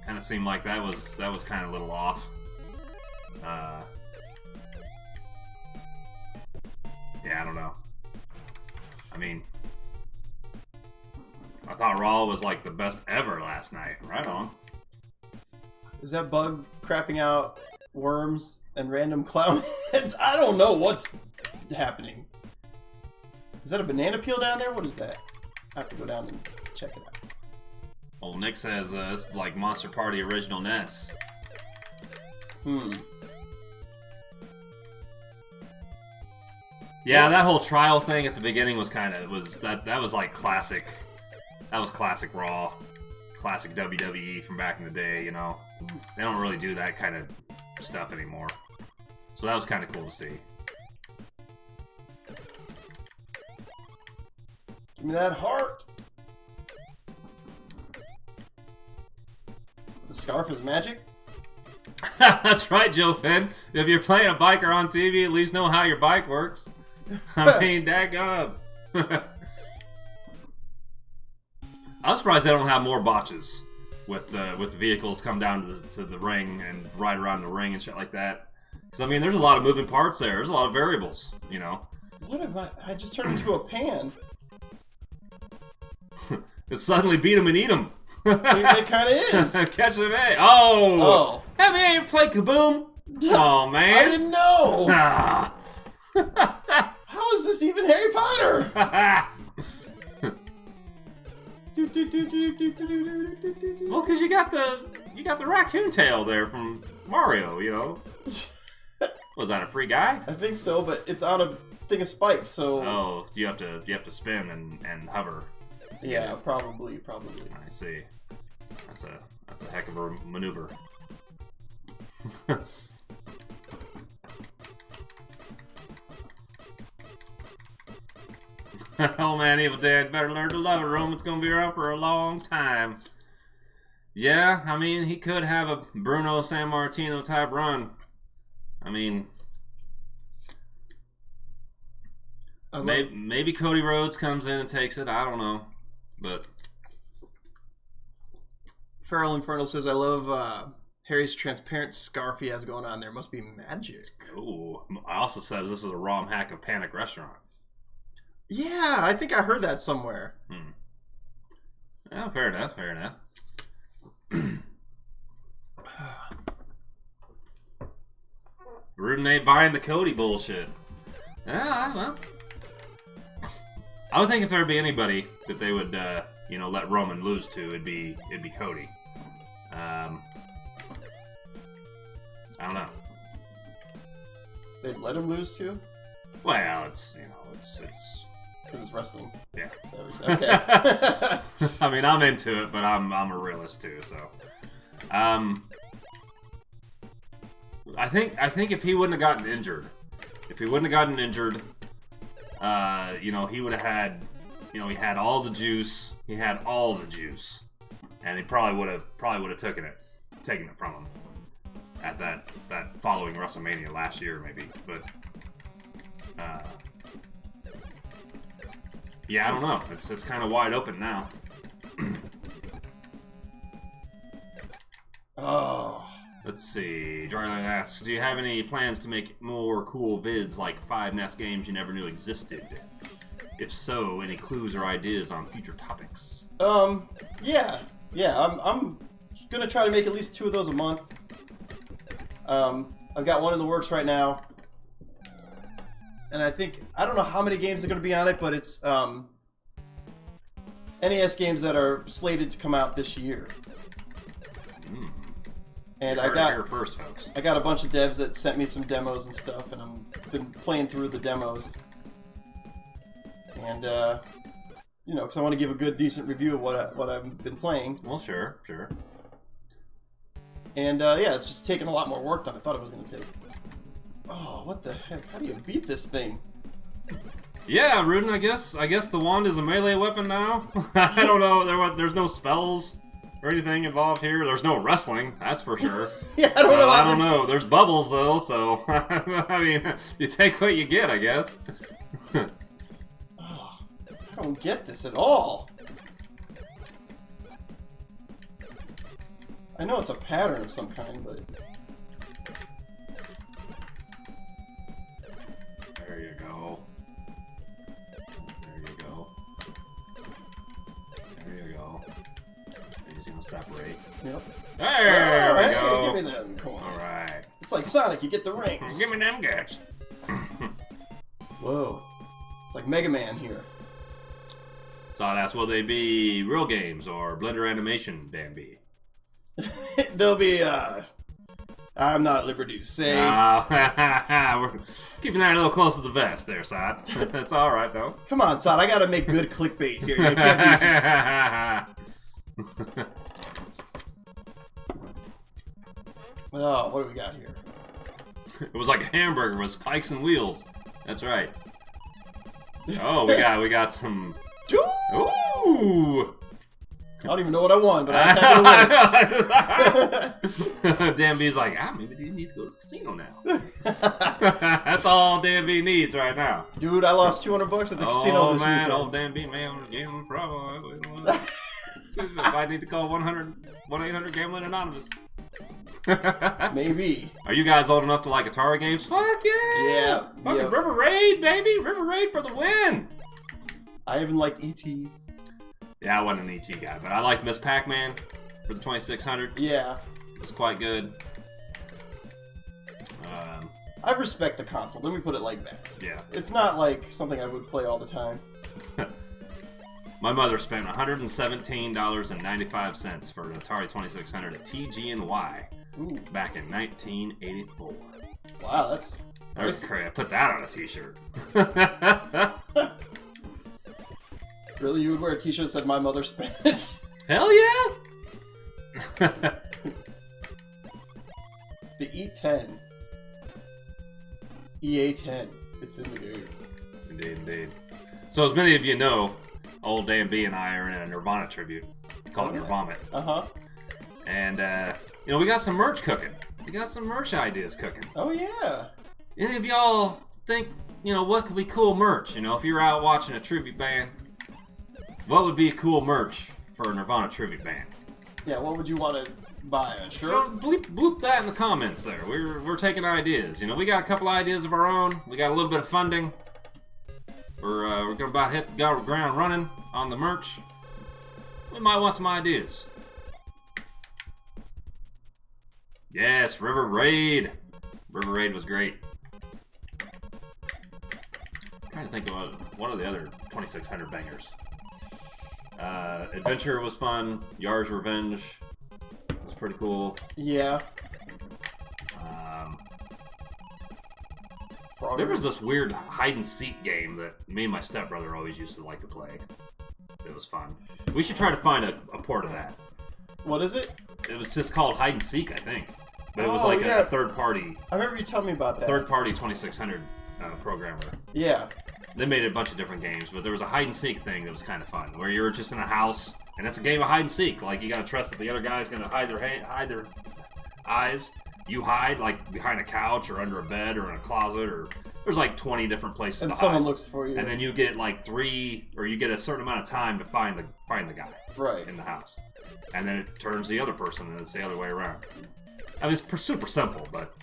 Kind of seemed like that was kind of a little off. Yeah, I don't know. I mean, I thought Raw was like the best ever last night. Right on. Is that bug crapping out worms and random clown heads? I don't know what's happening. Is that a banana peel down there? What is that? I have to go down and check it out. Well, Nick says this is like Monster Party original NES. Yeah, that whole trial thing at the beginning was kind of that was like classic. That was classic Raw, classic WWE from back in the day. You know, they don't really do that kind of stuff anymore. So that was kind of cool to see. Give me that heart. The scarf is magic? That's right, Joe Finn. If you're playing a biker on TV, at least know how your bike works. I mean, daggone. I'm surprised they don't have more botches with the vehicles come down to the ring and ride around the ring and shit like that. Because, I mean, there's a lot of moving parts there. There's a lot of variables, you know. What am I just turned into a pan. It suddenly beat him and eat him. It kind of is. Catch them, eh? Oh! Have you ever played Kaboom? Oh, man. I didn't know. Ah. How is this even Harry Potter? Well, because you got the raccoon tail there from Mario, you know. Was that a free guy? I think so, but it's on a thing of spikes, so. Oh, you have to spin and hover. Yeah, probably. I see. That's a heck of a maneuver. Oh man, Evil Dead, better learn to love it, Rome. It's gonna be around for a long time. Yeah, I mean, he could have a Bruno Sammartino type run. I mean, maybe Cody Rhodes comes in and takes it. I don't know, but Feral Inferno says, "I love Harry's transparent scarf he has going on there. Must be magic." Ooh, I also says this is a ROM hack of Panic Restaurant. Yeah, I think I heard that somewhere. Yeah, fair enough. Rudin ain't buying the Cody bullshit. Yeah, well, I would think if there'd be anybody that they would, let Roman lose to, it'd be Cody. I don't know. They'd let him lose too? Well, it's because it's wrestling. Yeah. So, okay. I mean, I'm into it, but I'm a realist too. So, I think if he wouldn't have gotten injured, he would have had, he had all the juice. He had all the juice, and he probably would have taken it from him at that following WrestleMania last year, maybe. But yeah, I don't know. It's kind of wide open now. Oh. Let's see. Dryland asks, do you have any plans to make more cool vids like 5 NES games you never knew existed? If so, any clues or ideas on future topics? Yeah. I'm gonna try to make at least 2 of those a month. I've got one in the works right now. And I don't know how many games are going to be on it, but it's NES games that are slated to come out this year. And I got here first, folks. I got a bunch of devs that sent me some demos and stuff, and I've been playing through the demos. And because I want to give a good, decent review of what I've been playing. Well, sure. And it's just taking a lot more work than I thought it was going to take. Oh, what the heck? How do you beat this thing? Yeah, Rudin, I guess the wand is a melee weapon now. I don't know. There's no spells or anything involved here. There's no wrestling, that's for sure. Yeah, I don't know. There's bubbles though, so I mean, you take what you get, I guess. Oh, I don't get this at all. I know it's a pattern of some kind, but there you go. He's gonna separate. Yep. There we go. Give me them coins. All right. It's like Sonic. You get the rings. Give me them guts. Whoa. It's like Mega Man here. So I'd ask, will they be real games or Blender animation, Dan B? They'll be, I'm not at liberty to say. We're keeping that a little close to the vest there, Sod. That's all right, though. Come on, Sod. I gotta make good clickbait here. You can't do some... Oh, what do we got here? It was like a hamburger with spikes and wheels. That's right. Oh, we got some... Ooh! I don't even know what I won, but I'm happy. Dan B's like, maybe you need to go to the casino now. That's all Dan B needs right now. Dude, I lost $200 at the casino this weekend. Oh, Dan B, man, gambling problem. I need to call 1-800 Gambling Anonymous. Maybe. Are you guys old enough to like Atari games? Fuck yeah! Yeah. Fucking River Raid, baby! River Raid for the win! I even liked E.T. Yeah, I wasn't an E.T. guy, but I like Miss Pac-Man for the 2600. Yeah. It was quite good. I respect the console. Let me put it like that. Yeah. It's not like something I would play all the time. My mother spent $117.95 for an Atari 2600 TG&Y back in 1984. Wow, that's... There's crazy. I put that on a t-shirt. Really? You would wear a t-shirt that said my mother spent? Hell yeah! The E10. EA10. It's in the game. Indeed, indeed. So as many of you know, old Dan B and I are in a Nirvana tribute called Nirvomit. Uh-huh. And, you know, we got some merch cooking. We got some merch ideas cooking. Oh, yeah. Any of y'all think, you know, what could be cool merch? You know, if you're out watching a tribute band, what would be cool merch for a Nirvana tribute band? Yeah, what would you want to buy? A shirt? So bloop that in the comments there. We're taking ideas. You know, we got a couple ideas of our own. We got a little bit of funding. We're gonna about hit the ground running on the merch. We might want some ideas. Yes, River Raid. River Raid was great. I'm trying to think about one of the other 2600 bangers. Adventure was fun. Yar's Revenge was pretty cool. Yeah. There was this weird hide-and-seek game that me and my stepbrother always used to like to play. It was fun. We should try to find a port of that. What is it? It was just called hide-and-seek, I think. But it was like a third-party... I remember you telling me about that. Third-party 2600 programmer. Yeah. They made a bunch of different games, but there was a hide-and-seek thing that was kind of fun, where you're just in a house, and it's a game of hide-and-seek. Like, you gotta trust that the other guy's gonna hide their eyes. You hide, like, behind a couch, or under a bed, or in a closet, or... There's, like, 20 different places to hide. And someone looks for you. And then you get, like, 3... Or you get a certain amount of time to find the guy. Right. In the house. And then it turns the other person, and it's the other way around. I mean, it's super simple, but...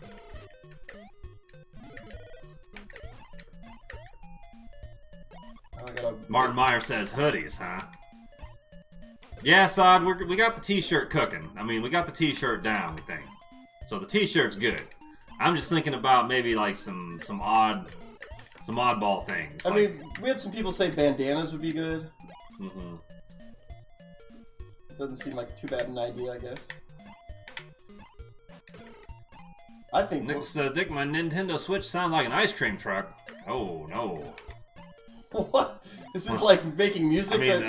Martin Meyer says hoodies, huh? Yeah, Sod, we got the t-shirt cooking. I mean, we got the t-shirt down, we think. So the t-shirt's good. I'm just thinking about maybe like some oddball things. I mean, we had some people say bandanas would be good. Mm-hmm. Doesn't seem like too bad an idea, I guess. I think Nick says, Dick, my Nintendo Switch sounds like an ice cream truck. Oh, no. What? Is it like making music? I mean,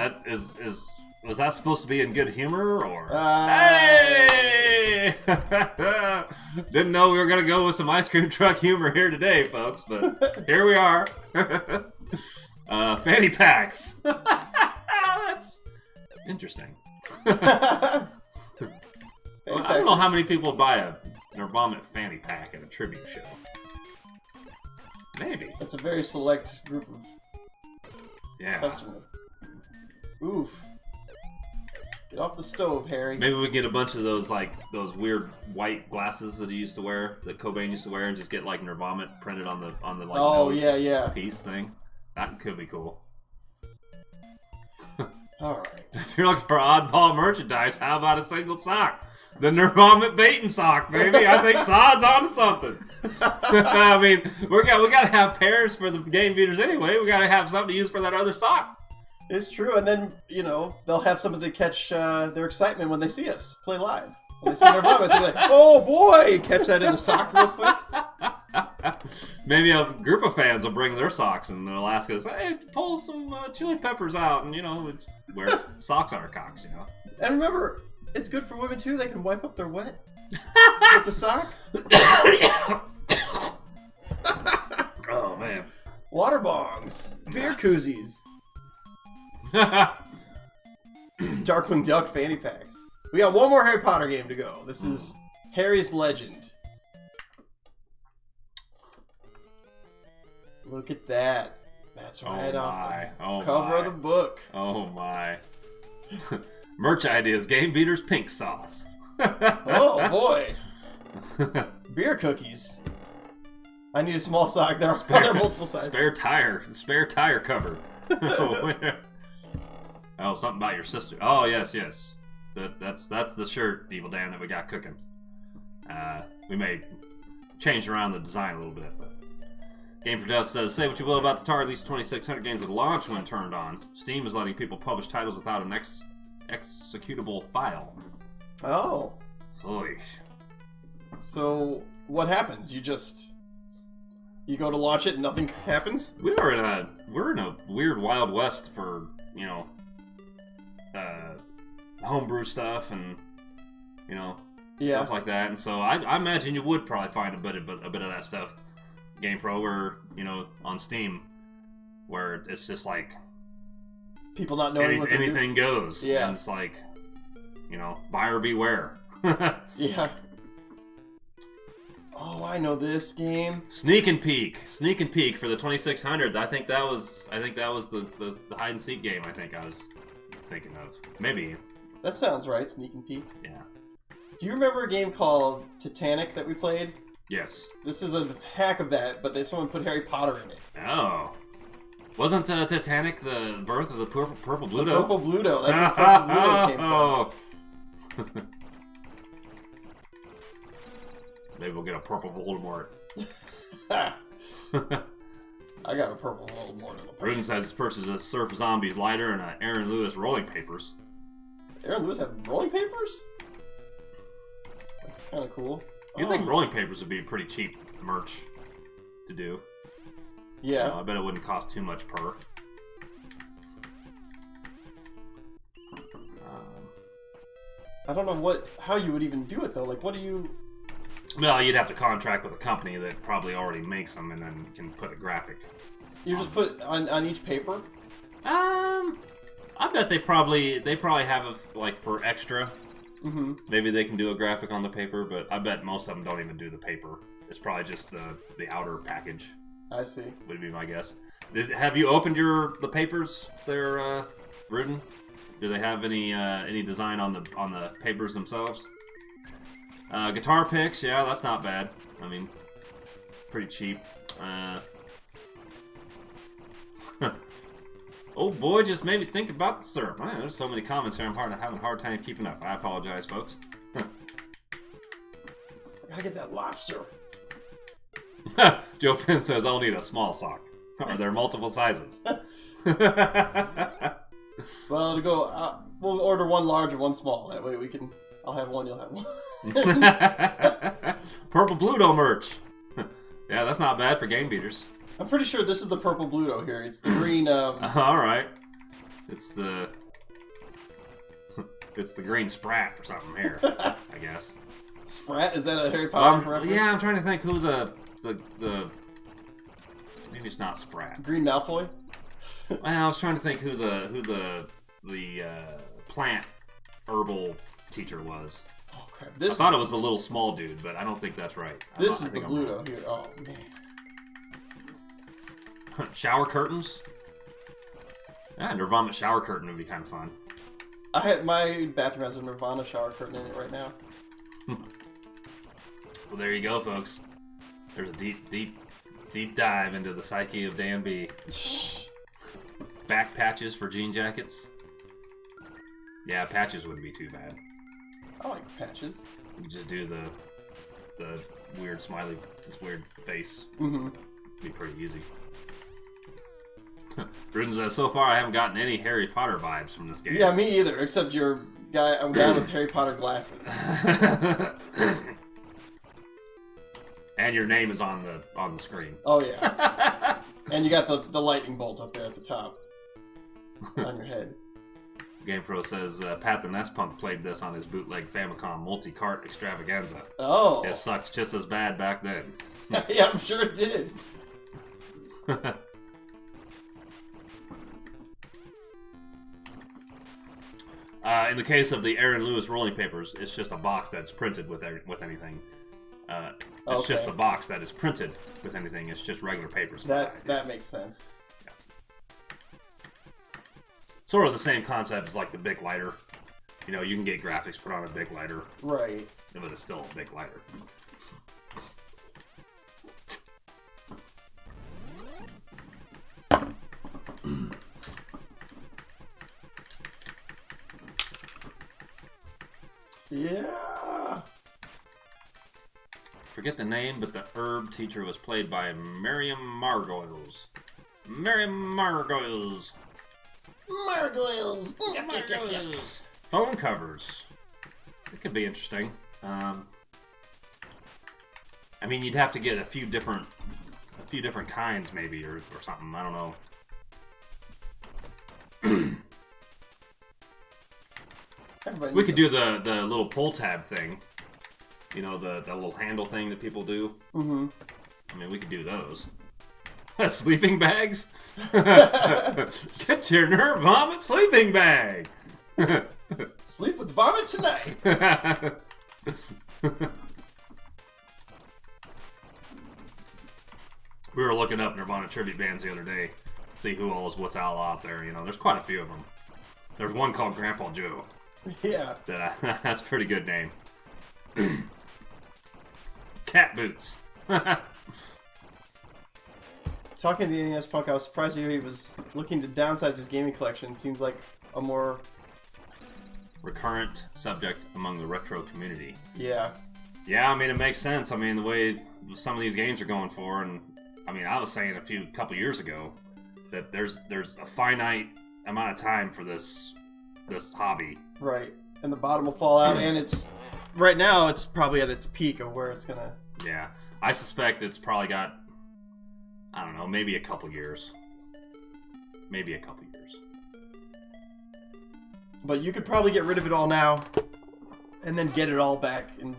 was that supposed to be in good humor, or? Hey! Didn't know we were gonna go with some ice cream truck humor here today, folks, but here we are. Fanny packs. That's interesting. I don't know how many people buy a Nirvana fanny pack at a tribute show. Maybe. It's a very select group of customers. Oof. Get off the stove, Harry. Maybe we get a bunch of those, like, those weird white glasses that he used to wear, that Cobain used to wear, and just get, like, Nirvana printed on the like, nose piece thing. That could be cool. Alright. If you're looking for oddball merchandise, how about a single sock? The Nirvana baiting sock, baby. I think Sod's onto something. I mean, we gotta have pairs for the game beaters anyway. We gotta have something to use for that other sock. It's true, and then, you know, they'll have something to catch their excitement when they see us play live. When they see Nirvana, they're like, oh boy! Catch that in the sock real quick. Maybe a group of fans will bring their socks and they'll ask us, hey, pull some chili peppers out and, you know, wear socks on our cocks, you know. And remember, it's good for women too. They can wipe up their wet with the sock. Oh, man. Water bongs. Beer koozies. Darkwing Duck fanny packs. We got one more Harry Potter game to go. This is Harry's Legend. Look at that. That's right off the cover of the book. Oh my. Merch ideas, Game Beaters pink sauce. Oh boy. Beer cookies. I need a small sock. There are multiple sizes. Spare tire cover. Oh, something about your sister. Oh, yes. That's the shirt, Evil Dan, that we got cooking. We may change around the design a little bit, but Game Produce says, say what you will about the Atari, at least 2600 games would launch when turned on. Steam is letting people publish titles without an executable file. Oh. Oy. So what happens? You go to launch it and nothing happens? We're in a weird Wild West for, homebrew stuff and, stuff like that. And so I imagine you would probably find a bit of that stuff. GamePro or, on Steam, where it's just like people not knowing anything goes. Yeah. And it's like, buyer beware. Yeah. Oh, I know this game. Sneak and Peek for the 2600. I think that was the hide and seek game. I think I was thinking of. Maybe. That sounds right. Sneak and Peek. Yeah. Do you remember a game called Titanic that we played? Yes. This is a hack of that, but someone put Harry Potter in it. Oh. Wasn't Titanic the birth of the Purple Bluto? The Purple Bluto. That's where Purple Bluto came from. Maybe we'll get a Purple Voldemort. I got a Purple Voldemort in the Rudin says he's purchased a Surf Zombies lighter and Aaron Lewis rolling papers. Aaron Lewis had rolling papers? That's kind of cool. You think rolling papers would be pretty cheap merch to do? Yeah. I bet it wouldn't cost too much per. I don't know how you would even do it though. Like, what do you? Well, you'd have to contract with a company that probably already makes them and then can put a graphic. You just put it on each paper? I bet they probably have like for extra. Mm-hmm. Maybe they can do a graphic on the paper, but I bet most of them don't even do the paper. It's probably just the outer package. I see. Would be my guess. Have you opened the papers there, Rudin? Do they have any design on the papers themselves? Guitar picks, yeah, that's not bad. I mean, pretty cheap. Oh boy, just made me think about the syrup. Man, there's so many comments here. I'm having a hard time keeping up. I apologize, folks. I gotta get that lobster. Joe Finn says, I'll need a small sock. Are there multiple sizes? Well, to go, we'll order one large and one small. That way I'll have one, you'll have one. Purple Bluto merch. Yeah, that's not bad for game beaters. I'm pretty sure this is the Purple Bluto here. It's the green, All right. It's the green Sprat or something here, I guess. Sprat? Is that a Harry Potter reference? Yeah, I'm trying to think who the maybe it's not Sprat. Green Malfoy? Well, I was trying to think who the plant herbal teacher was. Oh crap! I thought it was the little small dude, but I don't think that's right. This is the Bluto here. Oh man. Shower curtains? Yeah, Nirvana shower curtain would be kind of fun. My bathroom has a Nirvana shower curtain in it right now. Well, there you go, folks. There's a deep dive into the psyche of Dan B. Back patches for jean jackets. Yeah, patches wouldn't be too bad. I like patches. You just do the weird smiley, this weird face. Mm-hmm. Be pretty easy. Rudin says, so far I haven't gotten any Harry Potter vibes from this game. Yeah, me either, except I'm guy with Harry Potter glasses. And your name is on the screen. Oh yeah. And you got the lightning bolt up there at the top. On your head. GamePro says, Pat the NES Punk played this on his bootleg Famicom multi-cart extravaganza. Oh. It sucked just as bad back then. Yeah, I'm sure it did. In the case of the Aaron Lewis rolling papers, it's just a box that's printed with anything. It's just a box that is printed with anything. It's just regular papers inside. That makes sense. Yeah. Sort of the same concept as like the big lighter. You know, you can get graphics put on a big lighter. Right. But it's still a big lighter. Yeah. Forget the name, but the herb teacher was played by Miriam Margoyles. Miriam Margoyles. Margoyles. Margoyles. Phone covers. It could be interesting. I mean, you'd have to get a few different kinds, maybe, or something. I don't know. We could do the little pull tab thing. You know, the little handle thing that people do. Mm-hmm. I mean, we could do those. Sleeping bags? Get your nerve vomit sleeping bag! Sleep with vomit tonight! We were looking up Nirvana tribute bands the other day. See what's all out there. You know, there's quite a few of them. There's one called Grandpa Joe. Yeah. That's a pretty good name. Cat boots. Talking to the NES Punk, I was surprised to hear he was looking to downsize his gaming collection. Seems like a more... recurrent subject among the retro community. Yeah. Yeah, I mean, it makes sense. I mean, the way some of these games are going for, and I mean, I was saying a couple years ago that there's a finite amount of time for this hobby. Right. And the bottom will fall out, and it's... right now, it's probably at its peak of where it's gonna... Yeah. I suspect it's probably got... I don't know, maybe a couple years. Maybe a couple years. But you could probably get rid of it all now, and then get it all back in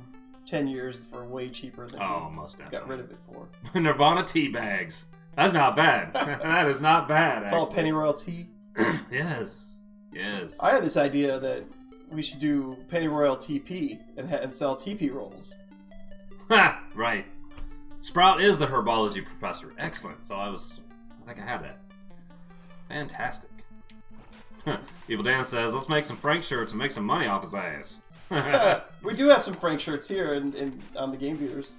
10 years for way cheaper than you most definitely got rid of it for. Nirvana tea bags. That's not bad. That is not bad, actually. Call it Pennyroyal Tea. Yes. Yes. I had this idea that we should do Pennyroyal TP and sell TP rolls. Ha! Right. Sprout is the herbology professor. Excellent. So I think I had that. Fantastic. Evil Dan says, let's make some Frank shirts and make some money off his ass. We do have some Frank shirts here on the Game Beaters.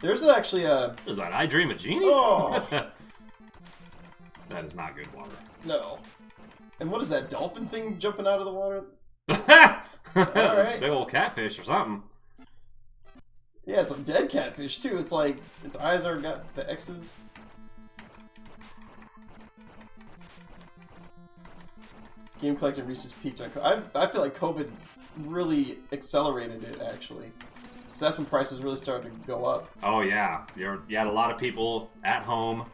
There's actually a... Is that I Dream of Genie? Oh! That is not good water. No. And what is that dolphin thing jumping out of the water? Alright. Big old catfish or something. Yeah, it's a dead catfish too. It's like its eyes are got the X's. Game collecting reaches peak on COVID. I feel like COVID really accelerated it actually. So that's when prices really started to go up. Oh yeah, you had a lot of people at home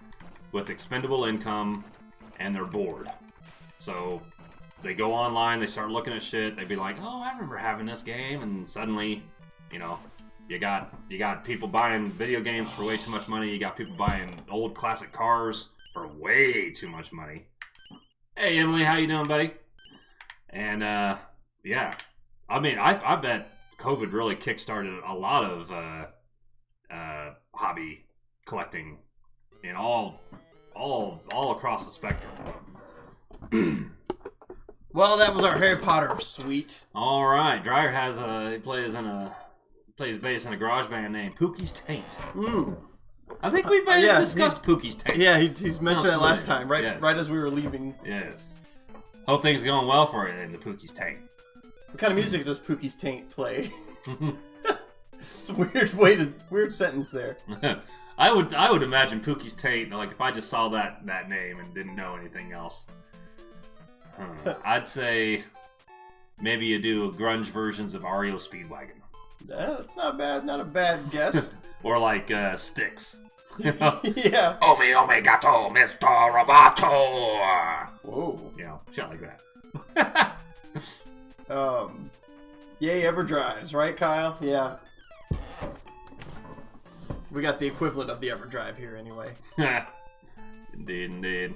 with expendable income, and they're bored. So they go online, they start looking at shit. They'd be like, "Oh, I remember having this game," and suddenly, you know, you got people buying video games for way too much money. You got people buying old classic cars for way too much money. Hey Emily, how you doing, buddy? And yeah, I mean, I bet COVID really kickstarted a lot of hobby collecting in all across the spectrum. Well, that was our Harry Potter suite. All right, Dryer has he plays bass in a garage band named Pookie's Taint. I think we discussed Pookie's Taint. Yeah, he's mentioned that last time, right? Yes. Right as we were leaving. Yes. Hope things are going well for you in the Pookie's Taint. What kind of music does Pookie's Taint play? It's a weird sentence there. I would imagine Pookie's Taint, like if I just saw that name and didn't know anything else. I'd say maybe you do grunge versions of REO Speedwagon. Yeah, that's not bad. Not a bad guess. Or like Styx. You know? Yeah. Ome gato, Mr. Roboto. Whoa. You know, shit like that. Yay EverDrives, right, Kyle? Yeah. We got the equivalent of the EverDrive here, anyway. Indeed.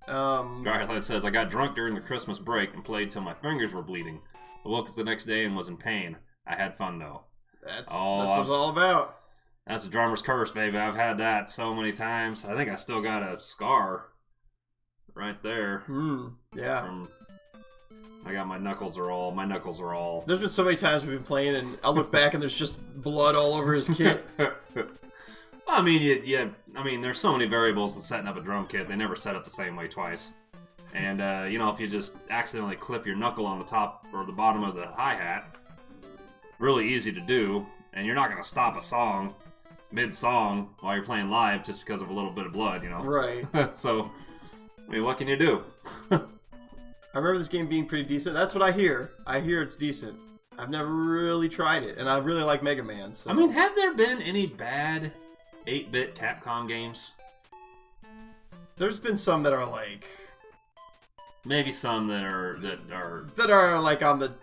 Garlic says, I got drunk during the Christmas break and played till my fingers were bleeding. I woke up the next day and was in pain. I had fun, though. That's what it's all about. That's a drummer's curse, baby. I've had that so many times. I think I still got a scar right there. Yeah. I got my knuckles are all. There's been so many times we've been playing, and I'll look back and there's just blood all over his kit. I mean, I mean, there's so many variables in setting up a drum kit. They never set up the same way twice. And you know, if you just accidentally clip your knuckle on the top or the bottom of the hi-hat, really easy to do, and you're not going to stop a song mid-song while you're playing live just because of a little bit of blood, you know? Right. So, I mean, what can you do? I remember this game being pretty decent. That's what I hear. I hear it's decent. I've never really tried it, and I really like Mega Man. So. I mean, have there been any bad 8-bit Capcom games? There's been some that are like... Maybe some that are like on the...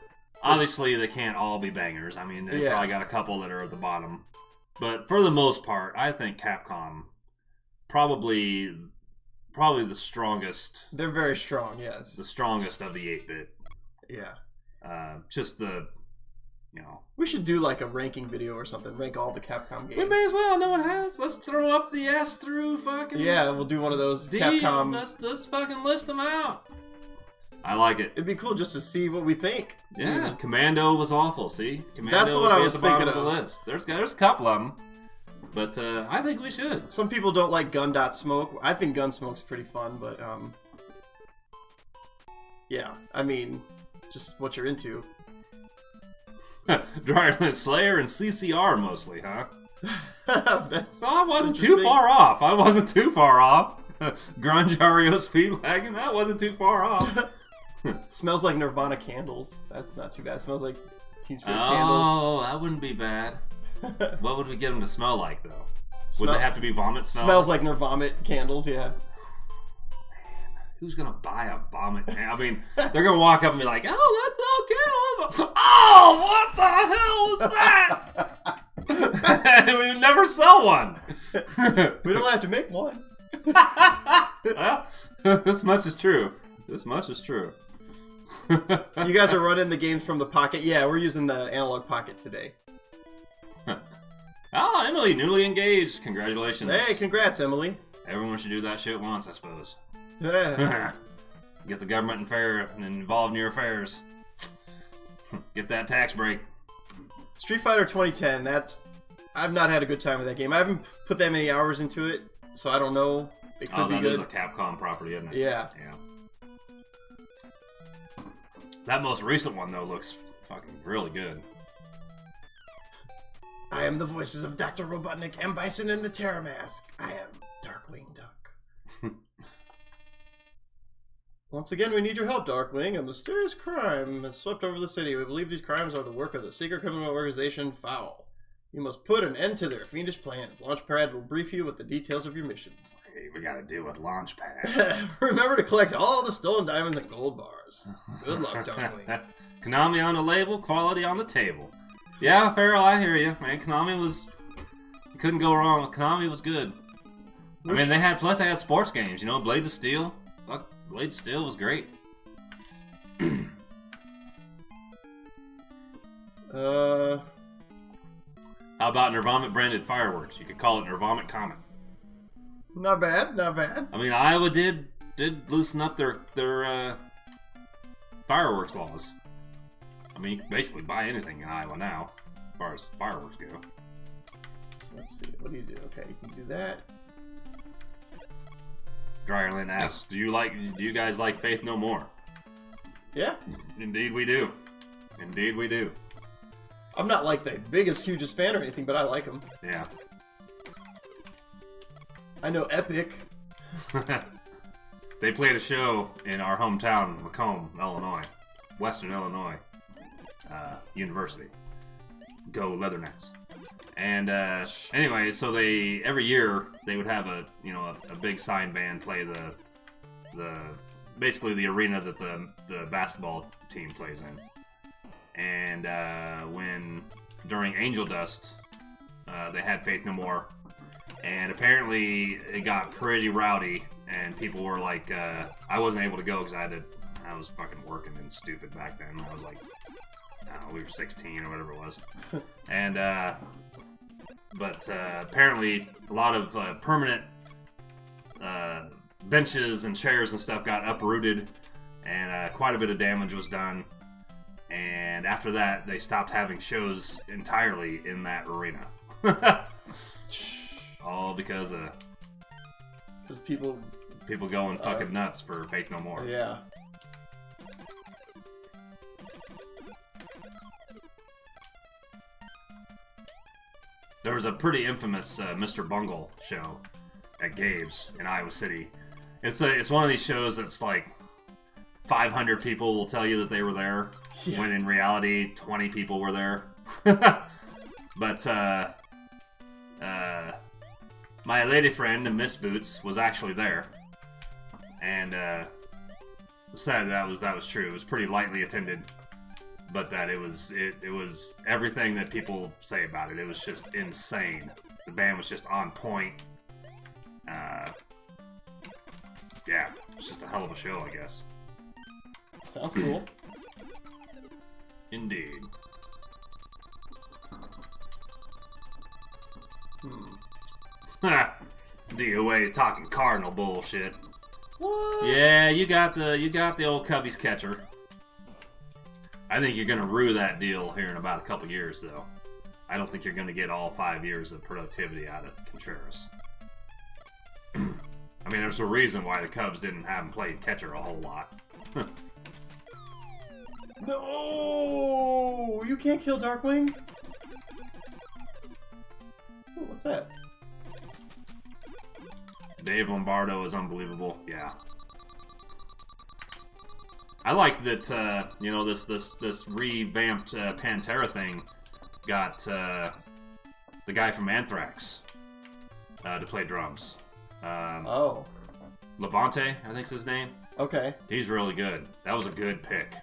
Obviously, they can't all be bangers. I mean, they probably got a couple that are at the bottom. But for the most part, I think Capcom probably the strongest. They're very strong, yes. The strongest of the 8-bit. Yeah. Just the, you know. We should do like a ranking video or something. Rank all the Capcom games. We may as well. No one has. Let's throw up the S through fucking. Yeah, we'll do one of those Capcom. Let's fucking list them out. I like it. It'd be cool just to see what we think. Yeah, even. Commando was awful. See, Commando that's what I was thinking of. The list. There's a couple of them, but I think we should. Some people don't like Gun.Smoke. I think Gunsmoke's pretty fun, but yeah. I mean, just what you're into. Darkwing Slayer and CCR mostly, huh? So I wasn't too far off. Grunge REO Speedwagon, that wasn't too far off. Smells like Nirvana candles. That's not too bad. Smells like Teen Spirit candles. Oh, that wouldn't be bad. What would we get them to smell like, though? Would they have to be vomit smell? Smells like Nirvana candles, yeah. Man, who's gonna buy a vomit candle? I mean, they're gonna walk up and be like, "Oh, that's okay." Oh, what the hell is that? We never sell one. We don't have to make one. Well, this much is true. You guys are running the games from the Pocket? Yeah, we're using the Analog Pocket today. Oh, Emily, newly engaged. Congratulations. Hey, congrats, Emily. Everyone should do that shit once, I suppose. Yeah. Get the government involved in your affairs. Get that tax break. Street Fighter 2010, I've not had a good time with that game. I haven't put that many hours into it, so I don't know. It could be good. That is a Capcom property, isn't it? Yeah. That most recent one, though, looks fucking really good. I am the voices of Dr. Robotnik, M. Bison, and the Terror Mask. I am Darkwing Duck. Once again, we need your help, Darkwing. A mysterious crime has swept over the city. We believe these crimes are the work of the secret criminal organization Foul. You must put an end to their fiendish plans. Launchpad will brief you with the details of your missions. Hey, we gotta deal with Launchpad. Remember to collect all the stolen diamonds and gold bars. Good luck, Darkwing. Konami on the label, quality on the table. Yeah, Farrell, I hear you, man. Konami was... You couldn't go wrong. Konami was good. I mean, they had sports games, you know, Blades of Steel. Fuck, Blades of Steel was great. How about Nirvana branded fireworks? You could call it Nirvana Comet. Not bad, not bad. I mean, Iowa did loosen up their fireworks laws. I mean, you can basically buy anything in Iowa now, as far as fireworks go. So let's see. What do you do? Okay, you can do that. Dryerland asks, "Do you guys like Faith No More?" Yeah. Indeed, we do. Indeed, we do. I'm not like the biggest, hugest fan or anything, but I like them. Yeah. I know Epic. They played a show in our hometown, Macomb, Illinois, Western Illinois University. Go Leathernecks. And anyway, so every year they would have a big sign band play the basically the arena that the basketball team plays in. And when during Angel Dust, they had Faith No More, and apparently it got pretty rowdy, and people were like, I wasn't able to go because I was fucking working and stupid back then. I was like, I don't know, we were 16 or whatever it was, and but apparently a lot of permanent benches and chairs and stuff got uprooted, and quite a bit of damage was done. And after that, they stopped having shows entirely in that arena. All because of people going fucking nuts for Faith No More. Yeah. There was a pretty infamous Mr. Bungle show at Gabe's in Iowa City. It's one of these shows that's like 500 people will tell you that they were there, when in reality 20 people were there. But my lady friend, Miss Boots, was actually there, and said that was true. It was pretty lightly attended, but that it was everything that people say about it. It was just insane. The band was just on point. Yeah, it's just a hell of a show, I guess. Sounds cool. Indeed. DOA talking Cardinal bullshit. What? Yeah, you got the old Cubbies catcher. I think you're gonna rue that deal here in about a couple years, though. I don't think you're gonna get all 5 years of productivity out of Contreras. I mean, there's a reason why the Cubs haven't played catcher a whole lot. No, you can't kill Darkwing. Ooh, what's that? Dave Lombardo is unbelievable. Yeah. I like that, this revamped Pantera thing got the guy from Anthrax to play drums. Oh. Levante, I think's his name. Okay. He's really good. That was a good pick.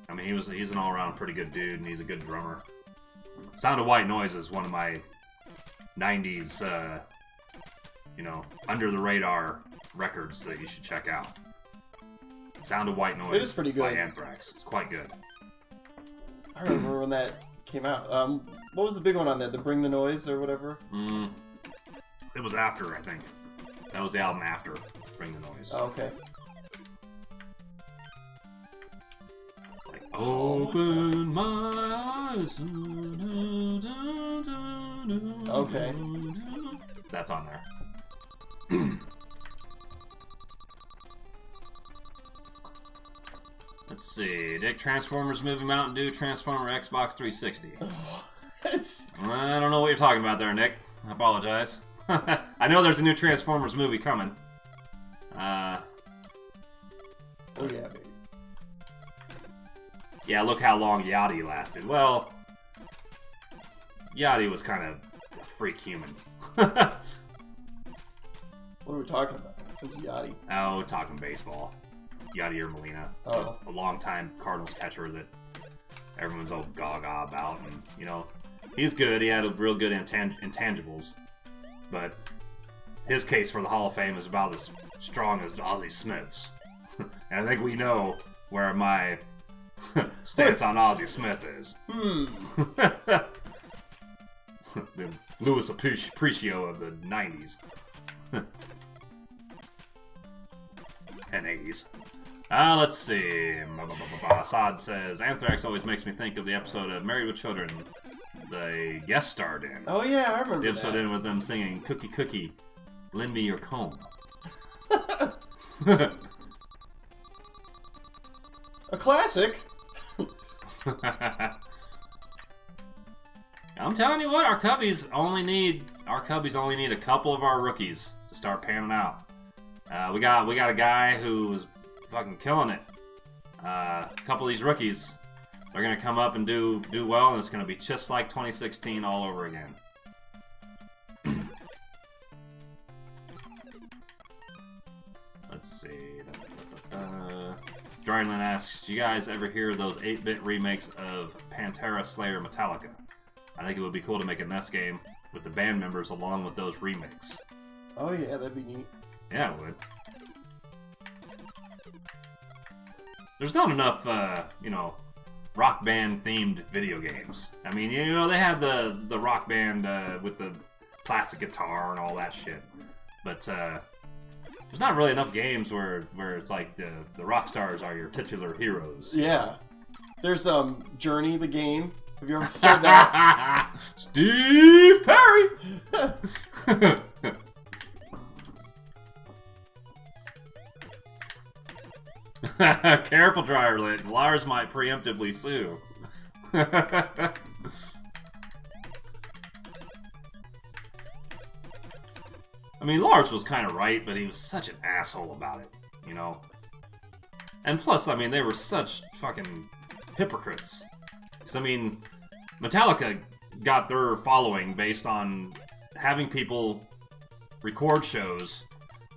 I mean, he's an all-around pretty good dude, and he's a good drummer. Sound of White Noise is one of my 90s, under-the-radar records that you should check out. Sound of White Noise. It is pretty good. By Anthrax. It's quite good. I remember when that came out. What was the big one on that? The Bring the Noise or whatever? It was after, I think. That was the album after Bring the Noise. Oh, okay. Like, open my eyes. Okay. That's on there. Let's see. Dick, Transformers movie, Mountain Dew, Transformer, Xbox 360. What? I don't know what you're talking about there, Nick. I apologize. I know there's a new Transformers movie coming. Oh yeah, baby. Yeah, look how long Yachty lasted. Well, Yachty was kind of a freak human. What are we talking about? Who's Yachty? Oh, talking baseball. Yachty or Molina. Oh. A long-time Cardinals catcher that everyone's all gaga about. And, he's good. He had a real good intangibles. But his case for the Hall of Fame is about as strong as Ozzie Smith's. And I think we know where my stance on Ozzie Smith is. The Louis Appicio of the 90s. And 80s. Let's see. Assad says, Anthrax always makes me think of the episode of Married with Children they guest starred in. Oh yeah, I remember the episode that. ended with them singing, Cookie Cookie, lend me your comb. A classic. I'm telling you what, our Cubbies only need a couple of our rookies to start panning out. We got a guy who's fucking killing it. A couple of these rookies, they're gonna come up and do well, and it's gonna be just like 2016 all over again. Let's see. Dryland asks, you guys ever hear those 8-bit remakes of Pantera, Slayer, Metallica? I think it would be cool to make a NES game with the band members along with those remakes. Oh yeah, that'd be neat. Yeah, it would. There's not enough, rock band themed video games. I mean, they had the rock band with the classic guitar and all that shit. But There's not really enough games where it's like the rock stars are your titular heroes. Yeah. There's Journey the game. Have you ever played that? Steve Perry. Careful, dryer lint. Lars might preemptively sue. I mean, Lars was kind of right, but he was such an asshole about it, you know? And plus, I mean, they were such fucking hypocrites. Because, I mean, Metallica got their following based on having people record shows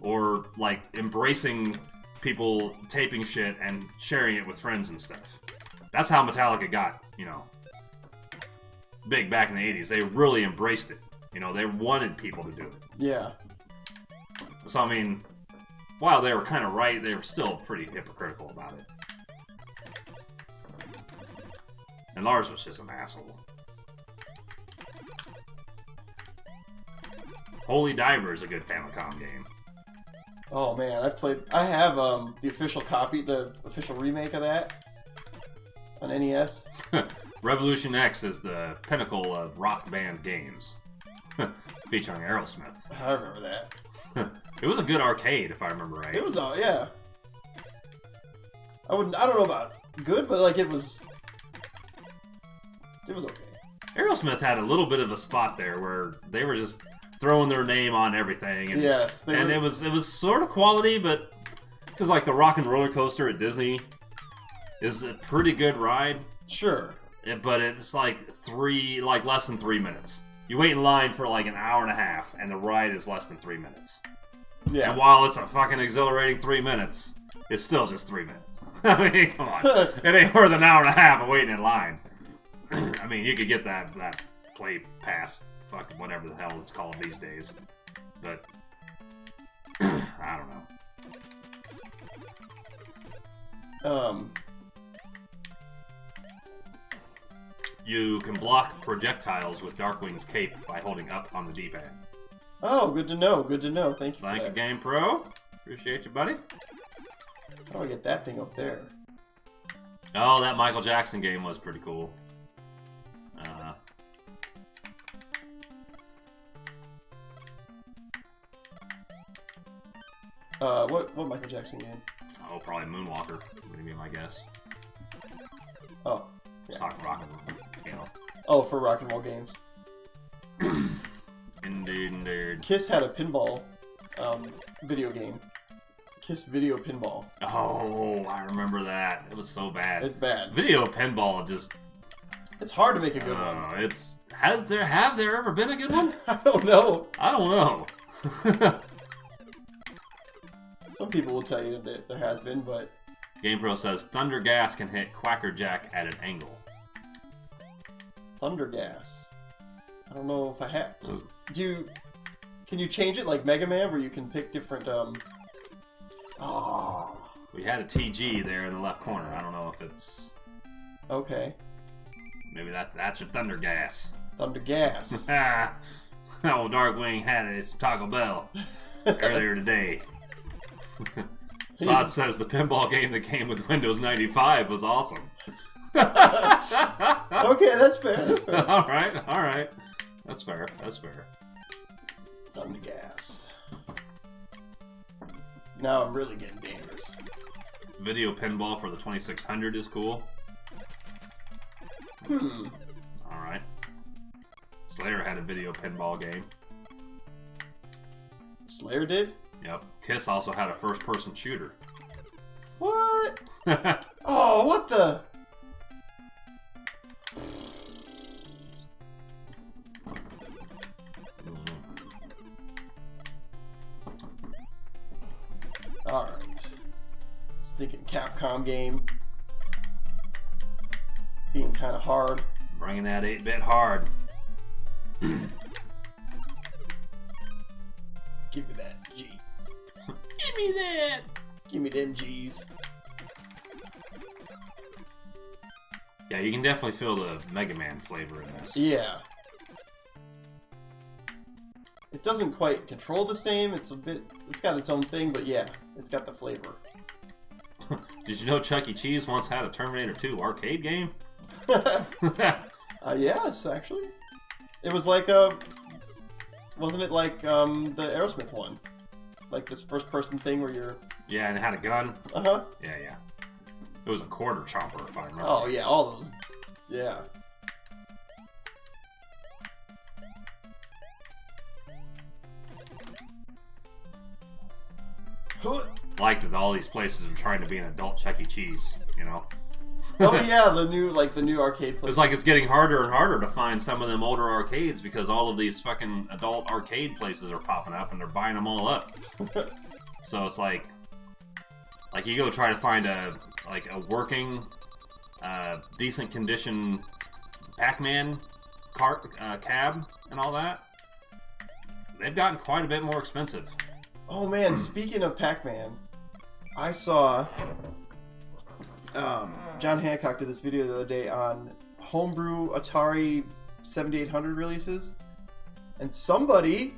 or, like, embracing people taping shit and sharing it with friends and stuff. That's how Metallica got, you know, big back in the 80s. They really embraced it. You know, they wanted people to do it. Yeah. So, I mean, while they were kind of right, they were still pretty hypocritical about it. And Lars was just an asshole. Holy Diver is a good Famicom game. Oh man, I have the official copy, the official remake of that on NES. Revolution X is the pinnacle of rock band games. Featuring Aerosmith. I remember that. It was a good arcade, if I remember right. It was, yeah. I don't know about good, but like it was okay. Aerosmith had a little bit of a spot there where they were just throwing their name on everything. And, yes, it was sort of quality, but because like the Rock and Roller Coaster at Disney is a pretty good ride. Sure. But it's like less than 3 minutes. You wait in line for like an hour and a half, and the ride is less than 3 minutes. Yeah. And while it's a fucking exhilarating 3 minutes, it's still just 3 minutes. I mean, come on. It ain't worth an hour and a half of waiting in line. I mean, you could get that play pass, fucking whatever the hell it's called these days. But, I don't know. You can block projectiles with Darkwing's cape by holding up on the D-pad. Oh, good to know. Good to know. Thank you. Thank you, Game Pro. Appreciate you, buddy. How do I get that thing up there? Oh, that Michael Jackson game was pretty cool. What Michael Jackson game? Oh, probably Moonwalker would be my guess. Oh. Just talking rock and roll, you know. Oh, for rock and roll games. Indeed. Kiss had a pinball video game. Kiss Video Pinball. Oh, I remember that. It was so bad. It's bad. Video pinball just... It's hard to make a good one. Have there ever been a good one? I don't know. I don't know. Some people will tell you that there has been, but... GamePro says Thunder Gas can hit Quacker Jack at an angle. Thunder Gas. I don't know if I have. Can you change it like Mega Man, where you can pick different? Oh. We had a TG there in the left corner. I don't know if it's. Okay. Maybe that's your Thunder Gas. Thunder Gas. Oh, Darkwing had it. It's Taco Bell earlier today. Sod says the pinball game that came with Windows 95 was awesome. Okay, that's fair. That's fair. All right. That's fair. Thunder Gas. Now I'm really getting dangerous. Video pinball for the 2600 is cool. All right. Slayer had a video pinball game. Slayer did? Yep. Kiss also had a first-person shooter. What? Oh, what the? Alright. Stinking Capcom game. Being kind of hard. Bringing that 8-bit hard. Give me that G. Give me that! Give me them G's. Yeah, you can definitely feel the Mega Man flavor in this. Yeah. doesn't quite control the same. It's got its own thing, but yeah, it's got the flavor. Did you know Chuck E. Cheese once had a Terminator 2 arcade game? Yes, actually. It was like wasn't it like the Aerosmith one? Like this first-person thing where you're... Yeah, and it had a gun. Uh-huh. Yeah, yeah. It was a quarter chomper, if I remember. Oh, yeah, all those. Yeah. Like that all these places are trying to be an adult Chuck E. Cheese, you know? Oh yeah, the new arcade place. It's like it's getting harder and harder to find some of them older arcades because all of these fucking adult arcade places are popping up and they're buying them all up. So it's like you go try to find a working, decent condition Pac-Man cab and all that. They've gotten quite a bit more expensive. Oh man, speaking of Pac-Man, I saw John Hancock did this video the other day on homebrew Atari 7800 releases, and somebody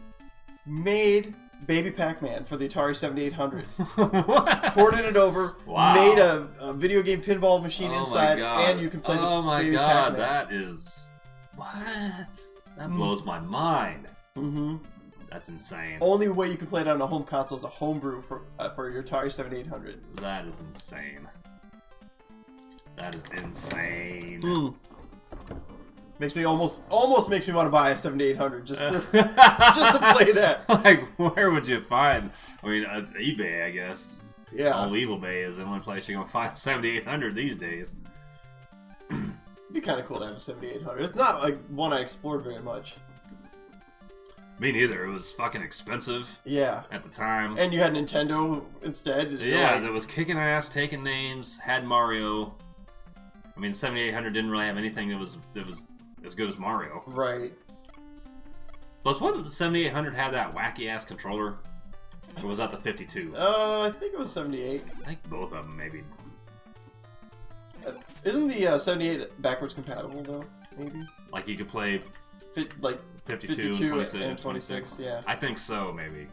made Baby Pac-Man for the Atari 7800. Ported it over, wow. Made a video game pinball machine inside, and you can play oh the my Baby god, Pac-Man. that is... What? That blows my mind. Mm-hmm. That's insane. Only way you can play it on a home console is a homebrew for your Atari 7800. That is insane. That is insane. Makes me almost makes me want to buy a 7800 just to play that. Like, where would you find? I mean, eBay, I guess. Yeah. All eBay is the only place you're gonna find a 7800 these days. It'd be kind of cool to have a 7800. It's not like one I explored very much. Me neither. It was fucking expensive. Yeah. At the time. And you had Nintendo instead. Yeah, that was kicking ass, taking names, had Mario. I mean, the 7800 didn't really have anything that was as good as Mario. Right. Plus, wasn't the 7800 had that wacky ass controller? Or was that the 52? I think it was 78. I think both of them, maybe. Isn't the 78 backwards compatible though? Maybe. Like you could play. Like 52 and 26, yeah. I think so, maybe.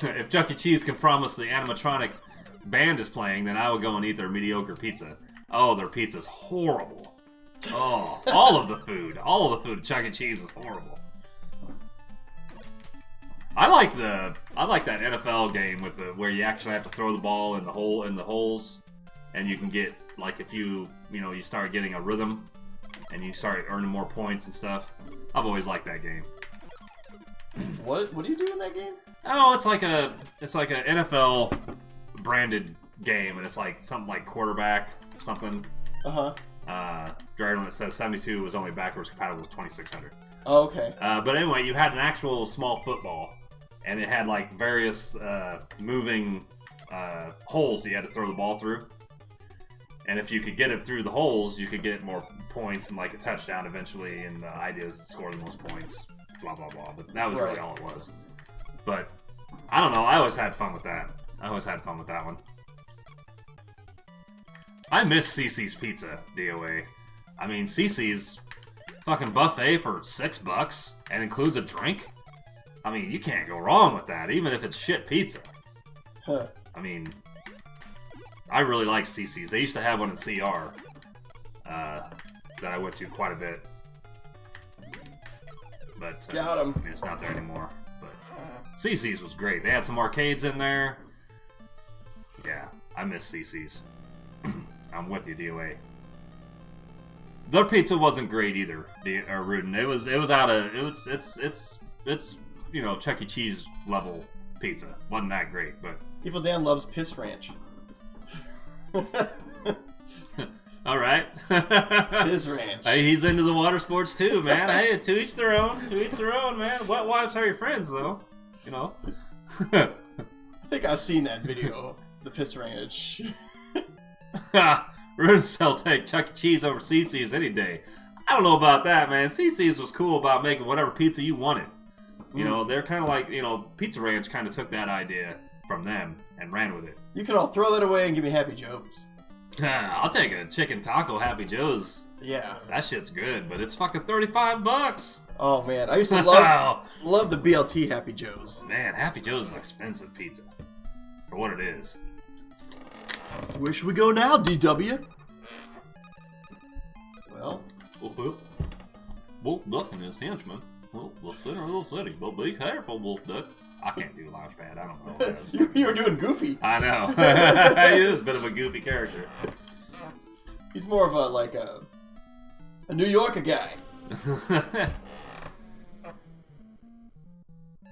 If Chuck E. Cheese can promise the animatronic band is playing, then I will go and eat their mediocre pizza. Oh, their pizza's horrible. Oh, all of the food at Chuck E. Cheese is horrible. I like that NFL game with where you actually have to throw the ball in the holes, and you can get, like, if you start getting a rhythm and you start earning more points and stuff. I've always liked that game. What do you do in that game? Oh, it's like a NFL branded game, and it's like something like quarterback something. Dragon when it says 72 was only backwards compatible with 2600. Oh, okay. But anyway, you had an actual small football, and it had like various moving holes that you had to throw the ball through. And if you could get it through the holes, you could get more points and like a touchdown eventually. And the idea is to score the most points, blah blah blah. But that was really all it was. But I don't know. I always had fun with that. One. I miss CC's Pizza, DOA. I mean, CC's fucking buffet for $6 and includes a drink. I mean, you can't go wrong with that, even if it's shit pizza. Huh. I mean, I really like CC's. They used to have one in CR that I went to quite a bit. But Got 'em. I mean, it's not there anymore. But CC's was great. They had some arcades in there. Yeah, I miss CC's. I'm with you, DOA. Their pizza wasn't great either, Rudin. It's Chuck E. Cheese level pizza. Wasn't that great, but Evil Dan loves Piss Ranch. all right. Piss Ranch. Hey, he's into the water sports too, man. Hey, to each their own. To each their own, man. Wet wives are your friends, though. You know. I think I've seen that video. The Piss Ranch. Rudin's will take Chuck E. Cheese over CC's any day. I don't know about that, man. CC's was cool about making whatever pizza you wanted. You know, they're kind of like, Pizza Ranch kind of took that idea from them and ran with it. You can all throw that away and give me Happy Joe's. I'll take a chicken taco Happy Joe's. Yeah. That shit's good, but it's fucking $35. Oh man, I used to love the BLT Happy Joe's. Man, Happy Joe's is an expensive pizza for what it is. Where should we go now, DW? Well, Wolf Duck and his henchmen. Well, we'll sit in a little city, but be careful, Wolf Duck. I can't do Launchpad. I don't know. you were doing Goofy. I know. He is a bit of a goofy character. He's more of a New Yorker guy.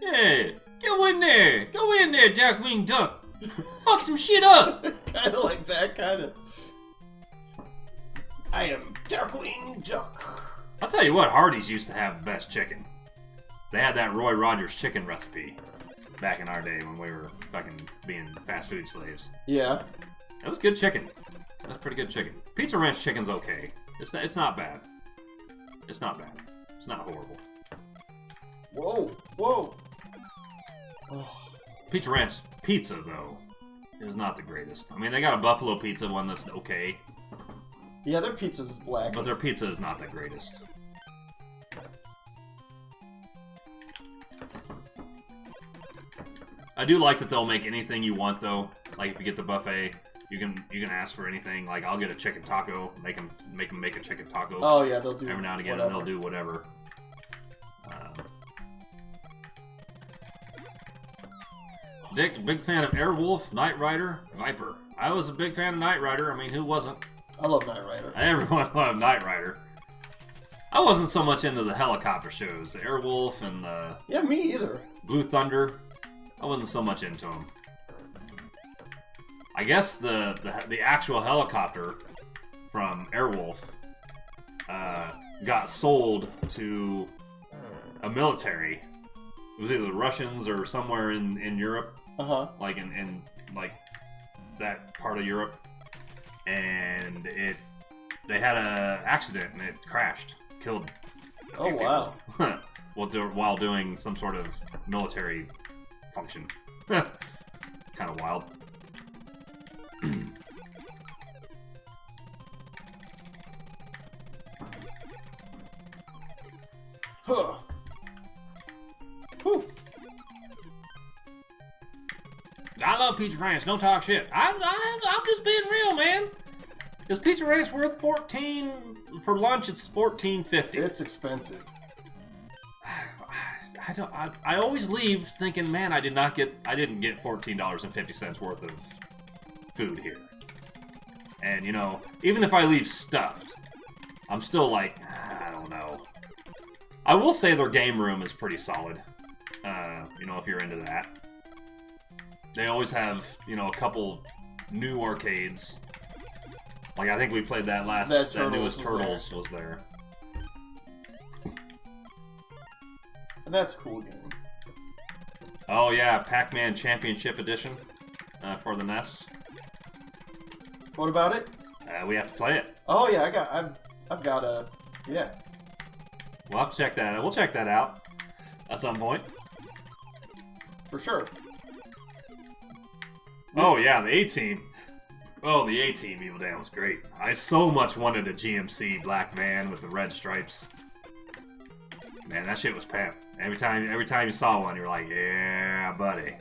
Hey, go in there, Darkwing Duck. Fuck some shit up. Kind of like that, kind of. I am Darkwing Duck. I'll tell you what, Hardee's used to have the best chicken. They had that Roy Rogers chicken recipe back in our day when we were fucking being fast food slaves. Yeah. That was good chicken. That's pretty good chicken. Pizza Ranch chicken's okay. It's not bad. It's not bad. It's not horrible. Whoa. Oh. Pizza Ranch pizza, though, is not the greatest. I mean, they got a buffalo pizza one that's okay. Yeah, their pizza's lacking. But their pizza is not the greatest. I do like that they'll make anything you want, though. Like, if you get the buffet, you can ask for anything. Like, I'll get a chicken taco. Make them make a chicken taco. Oh, yeah, they'll do every now and again, whatever. and they'll do whatever. Dick, big fan of Airwolf, Knight Rider, Viper. I was a big fan of Knight Rider. I mean, who wasn't? I love Knight Rider. Everyone loved Knight Rider. I wasn't so much into the helicopter shows, the Airwolf and yeah, me either. Blue Thunder. I wasn't so much into them. I guess the actual helicopter from Airwolf got sold to a military. It was either the Russians or somewhere in Europe. Like in like that part of Europe. And they had an accident and it crashed. Killed a few wow. people. While doing some sort of military function. Kind of wild. Huh. Whew. I love Pizza Ranch. Don't talk shit. I'm just being real, man. Is Pizza Ranch worth $14 for lunch? It's $14.50. It's expensive. I always leave thinking, man, I didn't get $14.50 worth of food here. And you know, even if I leave stuffed, I'm still like, I don't know. I will say their game room is pretty solid. You know, if you're into that. They always have, you know, a couple new arcades. Like, I think we played that newest Turtles was there. And that's a cool game. Oh, yeah, Pac-Man Championship Edition for the NES. What about it? We have to play it. Oh, yeah, I've got a... Yeah. We'll have to check that out. We'll check that out at some point. For sure. Oh, yeah, the A-Team. Oh, the A-Team Evil Dan was great. I so much wanted a GMC black van with the red stripes. Man, that shit was pimp. Every time you saw one, you were like, yeah, buddy.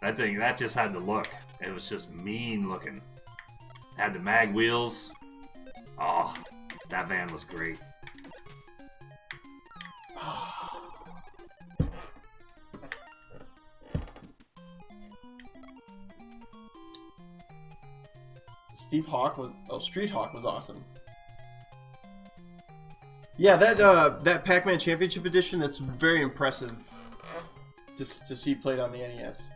That just had the look. It was just mean looking. Had the mag wheels. Oh, that van was great. Street Hawk was awesome. Yeah, that Pac-Man Championship Edition, that's very impressive to see played on the NES.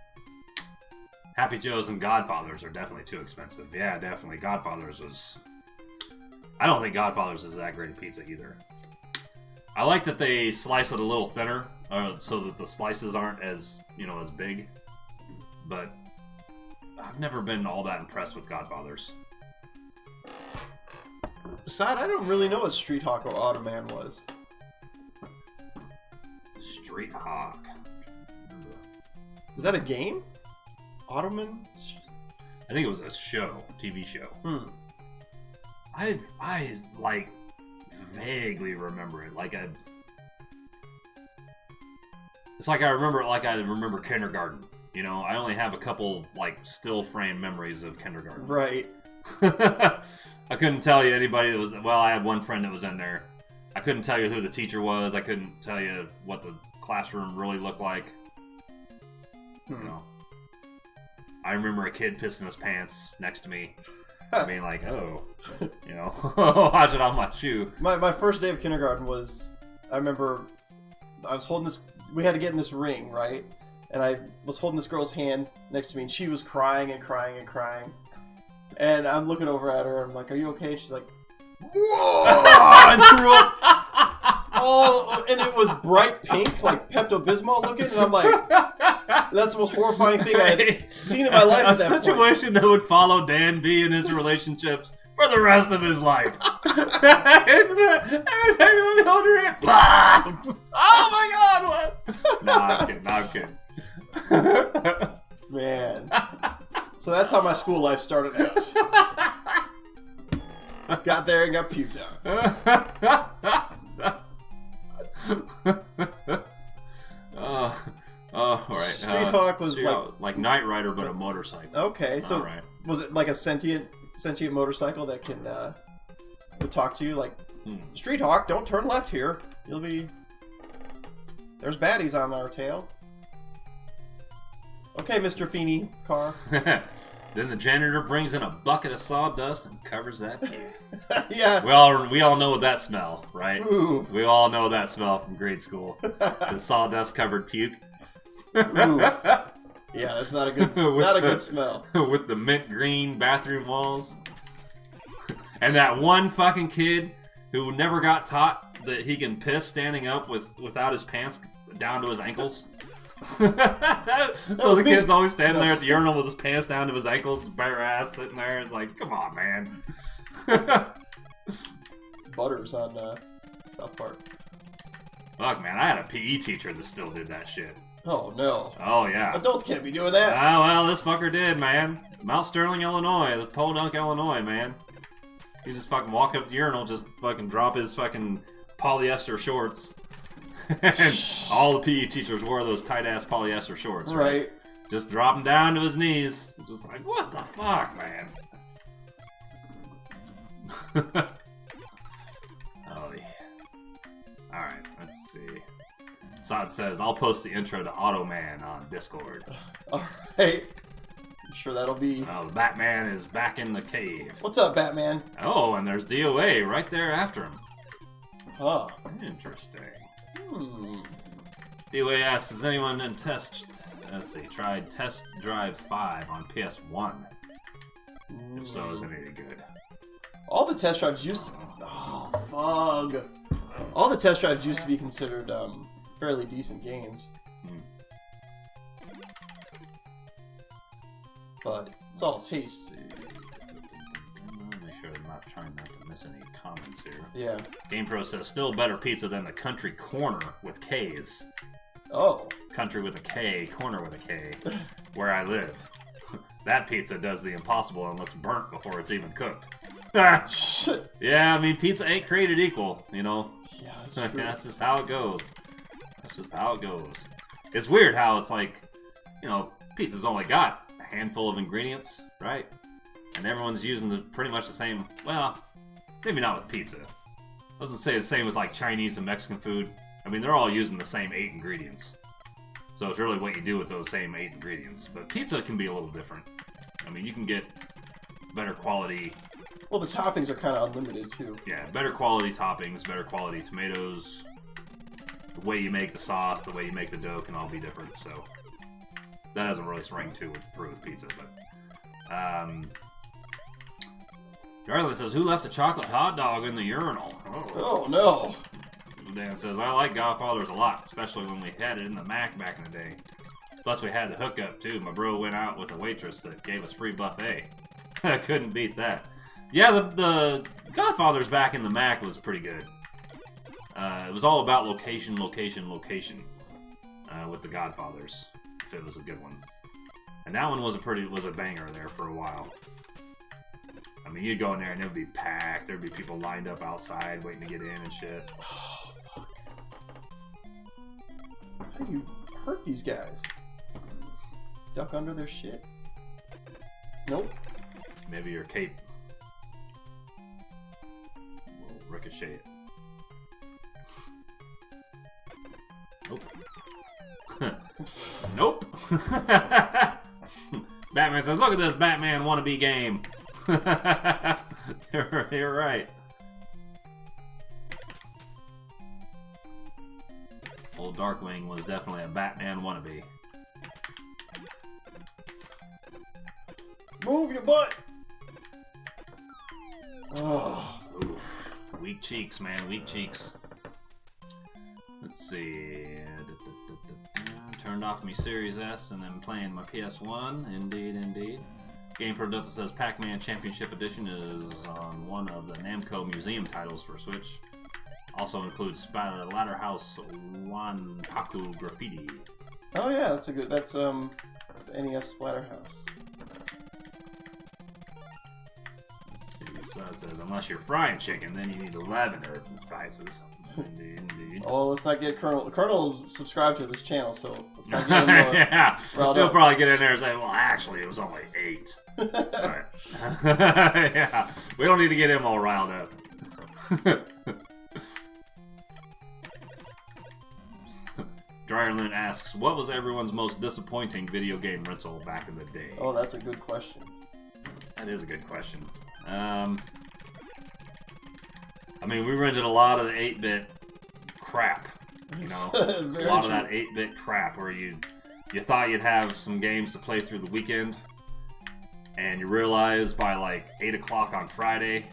Happy Joe's and Godfather's are definitely too expensive. Yeah, definitely. Godfather's was... I don't think Godfather's is that great a pizza either. I like that they slice it a little thinner, so that the slices aren't as, you know, as big. But I've never been all that impressed with Godfather's. Besides, I don't really know what Street Hawk or Automan was. Street Hawk. Is that a game? Automan? I think it was a show, TV show. I like vaguely remember it. It's like I remember kindergarten. You know, I only have a couple like still frame memories of kindergarten. Right. I couldn't tell you anybody that was. Well, I had one friend that was in there. I couldn't tell you who the teacher was. I couldn't tell you what the classroom really looked like. You know, I remember a kid pissing his pants next to me. I mean, like, oh, you know, watch it on my shoe. My first day of kindergarten was, I remember, I was holding this. We had to get in this ring, right? And I was holding this girl's hand next to me, and she was crying and crying and crying. And I'm looking over at her, and I'm like, "Are you okay?" And she's like, "Whoa!" and threw up. Oh, and it was bright pink, like Pepto-Bismol looking, and I'm like, that's the most horrifying thing I had seen in my life at that point. A situation that would follow Dan B in his relationships for the rest of his life. Oh my God! What? No, I'm kidding. Man. So that's how my school life started out. Got there and got puked out. All right. Street Hawk was like Knight Rider, but a motorcycle. Okay, so was it like a sentient motorcycle that can would talk to you like, Street Hawk, don't turn left here. You'll be. There's baddies on our tail. Okay, Mr. Feeney car. Then the janitor brings in a bucket of sawdust and covers that puke. Yeah. We all know that smell, right? Ooh. We all know that smell from grade school. The sawdust covered puke. Ooh. Yeah, that's not a good smell. With the mint green bathroom walls. And that one fucking kid who never got taught that he can piss standing up without his pants down to his ankles. So the kid's always standing there at the urinal with his pants down to his ankles, his bare ass sitting there. It's like, come on, man. It's Butters on South Park. Look, man, I had a PE teacher that still did that shit. Oh, no. Oh, yeah. Adults can't be doing that. Oh, well, this fucker did, man. Mount Sterling, Illinois. The Podunk, Illinois, man. He just fucking walk up the urinal, just fucking drop his fucking polyester shorts. And all the PE teachers wore those tight-ass polyester shorts, right? Just drop them down to his knees. Just like, what the fuck, man? Oh, yeah. Alright, let's see. Sod says, I'll post the intro to Automan on Discord. Alright. I'm sure that'll be... Oh, the Batman is back in the cave. What's up, Batman? Oh, and there's DOA right there after him. Huh. Interesting. DOA asks, has anyone tried Test Drive 5 on PS1? If so, is it any good? All the test drives used to... Oh, fug. All the test drives used to be considered fairly decent games. But it's all taste. Make sure I'm not trying not to miss any comments here. Yeah. GamePro says, still better pizza than the Country Corner with K's. Oh. Country with a K, corner with a K, where I live. That pizza does the impossible and looks burnt before it's even cooked. Yeah, I mean, pizza ain't created equal, you know? Yeah, that's true. That's just how it goes. That's just how it goes. It's weird how it's like, you know, pizza's only got a handful of ingredients, right? And everyone's using pretty much the same, well, maybe not with pizza. I was gonna say the same with like Chinese and Mexican food. I mean, they're all using the same 8 ingredients. So it's really what you do with those same 8 ingredients. But pizza can be a little different. I mean, you can get better quality... Well, the toppings are kind of unlimited, too. Yeah, better quality toppings, better quality tomatoes. The way you make the sauce, the way you make the dough can all be different, so... That doesn't really ring true with pizza, but... Charlie says, who left a chocolate hot dog in the urinal? Oh no. Dan says, I like Godfathers a lot, especially when we had it in the Mac back in the day. Plus we had the hookup too. My bro went out with a waitress that gave us free buffet. I couldn't beat that. Yeah, the Godfathers back in the Mac was pretty good. It was all about location, location, location with the Godfathers, if it was a good one. And that one was a banger there for a while. I mean, you'd go in there and it would be packed. There'd be people lined up outside waiting to get in and shit. Oh, fuck. How do you hurt these guys? Duck under their shit? Nope. Maybe your cape will ricochet it. Nope. Nope. Batman says, look at this Batman wannabe game. You're right. Old Darkwing was definitely a Batman wannabe. Move your butt! Oh. Oof. Weak cheeks, man. Weak cheeks. Let's see. Turned off my Series S and then playing my PS1. Indeed, indeed. Game Producer says Pac-Man Championship Edition is on one of the Namco Museum titles for Switch. Also includes Ladderhouse Wanpaku Graffiti. Oh yeah, that's a good. That's the NES Splatterhouse. Let's see. So it says unless you're frying chicken, then you need 11 herbs and spices. Indeed, indeed. Oh, let's not get Colonel. Colonel subscribed to this channel, so let's not get him yeah, riled he'll up. probably get in there and say, well, actually, it was only 8. But, yeah, we don't need to get him all riled up. Dryerland asks, what was everyone's most disappointing video game rental back in the day? Oh, that's a good question. That is a good question. I mean, we rented a lot of the 8-bit crap, you know? A lot of that 8-bit crap where you thought you'd have some games to play through the weekend, and you realize by like 8 o'clock on Friday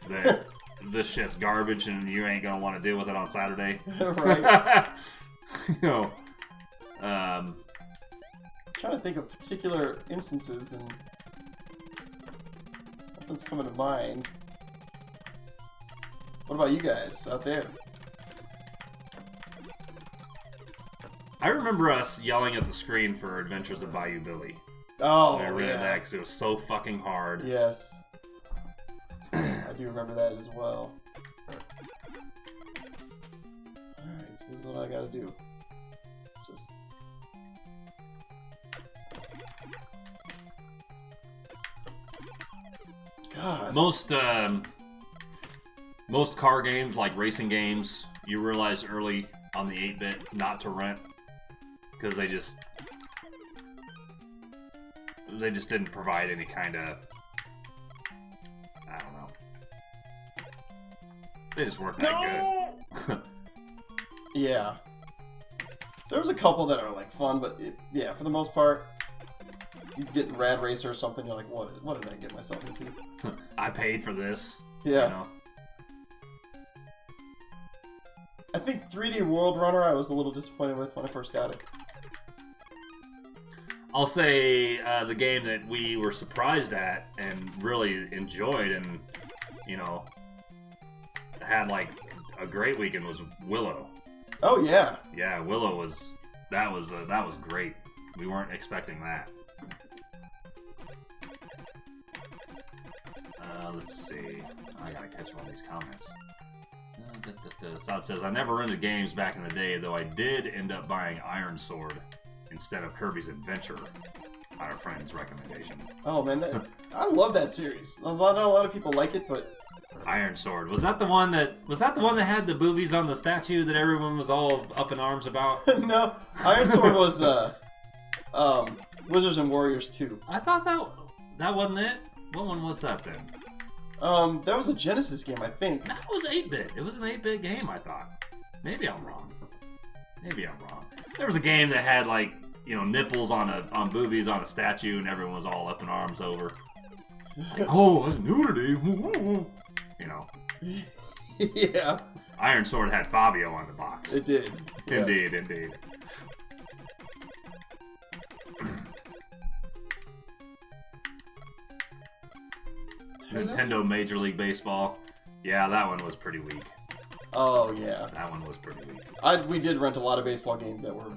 that this shit's garbage and you ain't gonna want to deal with it on Saturday. Right. You know, I'm trying to think of particular instances, and nothing's coming to mind. What about you guys out there? I remember us yelling at the screen for Adventures of Bayou Billy. Oh, I rented yeah. that because it was so fucking hard. Yes. I do remember that as well. Alright, so this is what I gotta do. Just... God. Most car games, like racing games, you realize early on the 8-bit not to rent because they just didn't provide any kind of, I don't know. They just weren't that good. Yeah. There was a couple that are like fun, but yeah, for the most part, you get Rad Racer or something, you're like, what did I get myself into? I paid for this. Yeah. You know? I think 3D World Runner I was a little disappointed with when I first got it. I'll say the game that we were surprised at and really enjoyed and, you know, had like a great weekend was Willow. Oh yeah. Yeah, Willow was that was great. We weren't expecting that. Let's see. I gotta catch one of these comments. Sod says, I never rented games back in the day, though I did end up buying Iron Sword instead of Kirby's Adventure on our friend's recommendation. Oh man, I love that series. Not a lot of people like it, but Iron Sword. Was that the one that had the boobies on the statue that everyone was all up in arms about? No, Iron Sword was Wizards and Warriors 2. I thought that wasn't it. What one was that then? That was a Genesis game, I think. That was 8-bit. It was an 8-bit game, I thought. Maybe I'm wrong. There was a game that had like, you know, nipples on boobies on a statue, and everyone was all up in arms over. Like, oh, that's nudity. You know. Yeah. Iron Sword had Fabio on the box. It did. Indeed, Yes. indeed. Nintendo Major League Baseball. Yeah, that one was pretty weak. Oh yeah. That one was pretty weak. We did rent a lot of baseball games that were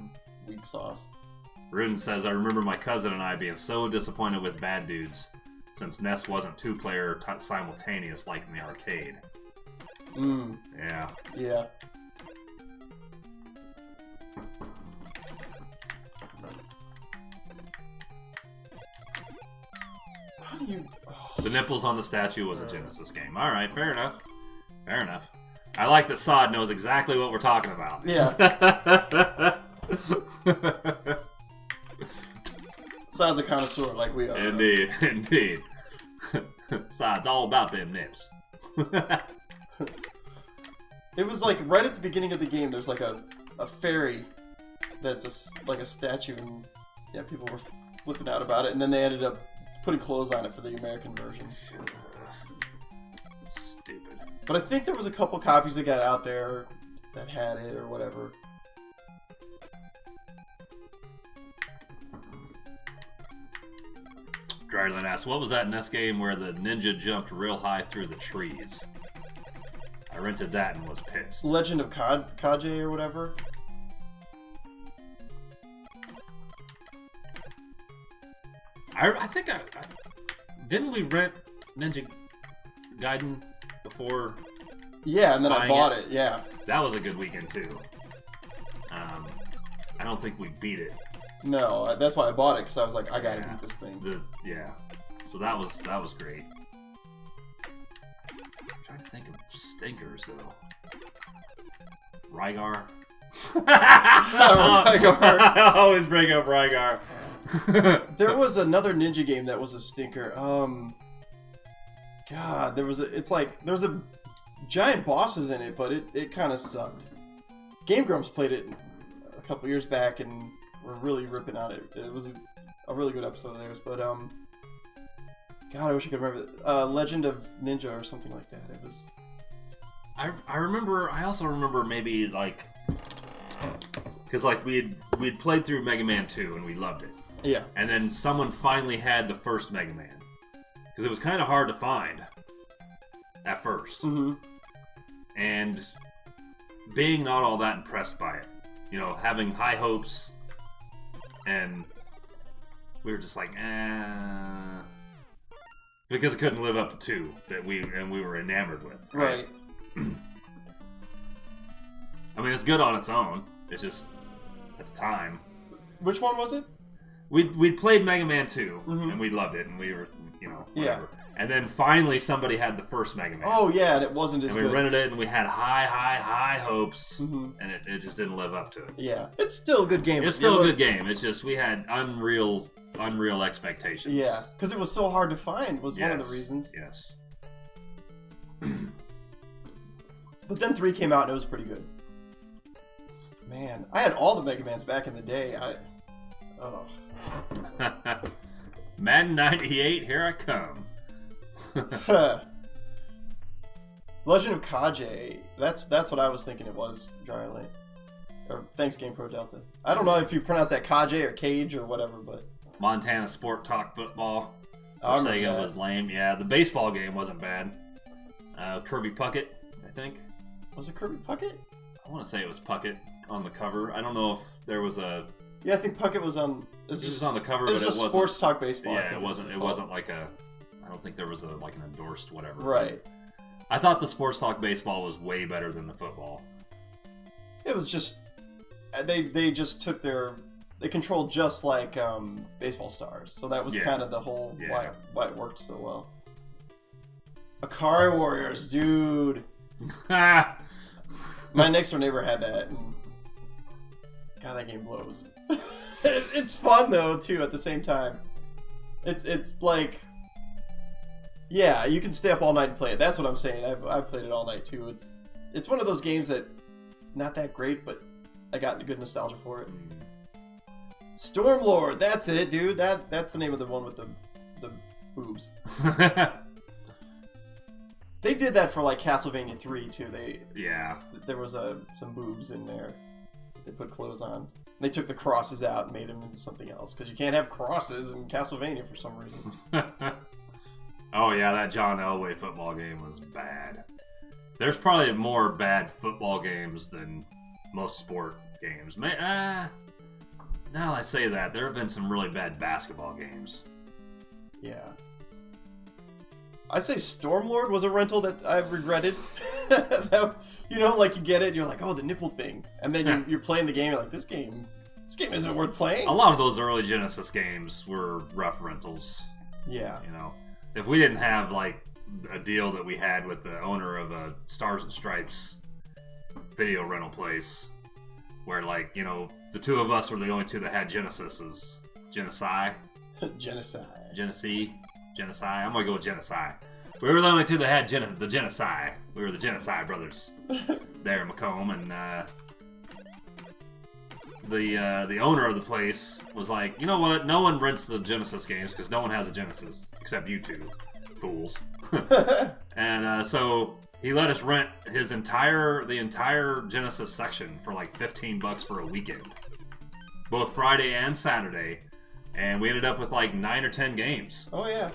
weak sauce. Rudin says, I remember my cousin and I being so disappointed with Bad Dudes. since NES wasn't two-player simultaneous like in the arcade. Yeah. Yeah. How do you... The nipples on the statue was a Genesis game. All right, fair enough. Fair enough. I like that Sod knows exactly what we're talking about. Yeah. Sod's a connoisseur like we are. Indeed, indeed. Sod's all about them nips. It was like right at the beginning of the game, there's like a fairy that's like a statue, and yeah, people were flipping out about it, and then they ended up putting clothes on it for the American version. Stupid. But I think there was a couple copies that got out there that had it or whatever. Dryland asks, what was that NES game where the ninja jumped real high through the trees? I rented that and was pissed. Legend of Kaji or whatever. I think didn't we rent Ninja Gaiden before? Yeah, and then I bought it. Yeah, that was a good weekend too. I don't think we beat it. No, that's why I bought it, because I was like, I gotta beat this thing. So that was great. I'm trying to think of stinkers though. Rygar. Rygar. I always bring up Rygar. There was another ninja game that was a stinker. God, there was a giant bosses in it, but it kind of sucked. Game Grumps played it a couple years back and were really ripping on it. It was a really good episode of theirs, but God, I wish I could remember. Legend of Ninja or something like that. It was. I remember. I also remember maybe like because like we'd played through Mega Man 2 and we loved it. Yeah. And then someone finally had the first Mega Man because it was kind of hard to find at first. Mm-hmm. And being not all that impressed by it, having high hopes, and we were just like, because it couldn't live up to 2 that we were enamored with. Right. I mean, it's good on its own. It's just at the time. Which one was it? We'd played Mega Man 2 mm-hmm. and we loved it, and we were whatever. Yeah. And then finally somebody had the first Mega Man. Oh yeah, and it wasn't as good. And we rented it, and we had high hopes, mm-hmm. and it just didn't live up to it. Yeah, it's still a good game. It's still a good game. It's just we had unreal expectations. Yeah, because it was so hard to find was one of the reasons. Yes. But then 3 came out and it was pretty good. Man, I had all the Mega Mans back in the day. Madden 98, here I come. Legend of Kaji. That's what I was thinking it was, Dryland. Or thanks, Game Pro Delta. I don't know if you pronounce that Kaji or Cage or whatever, but Montana Sport Talk Football. Oh, Sega was lame. Yeah, the baseball game wasn't bad. Kirby Puckett, I think. Was it Kirby Puckett? I want to say it was Puckett on the cover. I don't know if there was a. Yeah, I think Puckett was on. This is on the cover, but it wasn't. Sports Talk Baseball. Yeah, it wasn't. It wasn't like a. I don't think there was an endorsed whatever. Right. I thought the Sports Talk Baseball was way better than the football. It was just. They just took their. They controlled just like Baseball Stars, so that was kind of the whole why it worked so well. Akari Warriors, dude. My next door neighbor had that, and God, that game blows. It's fun though too. At the same time, it's like, yeah, you can stay up all night and play it. That's what I'm saying. I've played it all night too. It's one of those games that's not that great, but I got good nostalgia for it. Stormlord, that's it, dude. That's the name of the one with the boobs. They did that for like Castlevania 3 too. There was some boobs in there. They put clothes on. They took the crosses out and made them into something else because you can't have crosses in Castlevania for some reason. Oh yeah, that John Elway football game was bad. There's probably more bad football games than most sport games. Now I say that, there have been some really bad basketball games. Yeah. I'd say Stormlord was a rental that I've regretted. You know, like you get it, and you're like, oh, the nipple thing, and then you're playing the game, you're like, this game isn't worth playing. A lot of those early Genesis games were rough rentals. Yeah. You know, if we didn't have like a deal that we had with the owner of a Stars and Stripes video rental place, where like, you know, the two of us were the only two that had Genesis's. Genocide. I'm gonna go with Genocide. We were the only two that had the Genocide. We were the Genocide brothers. There in Macomb, and the owner of the place was like, you know what? No one rents the Genesis games because no one has a Genesis except you two fools. And so he let us rent the entire Genesis section for like $15 for a weekend, both Friday and Saturday, and we ended up with like 9 or 10 games. Oh yeah,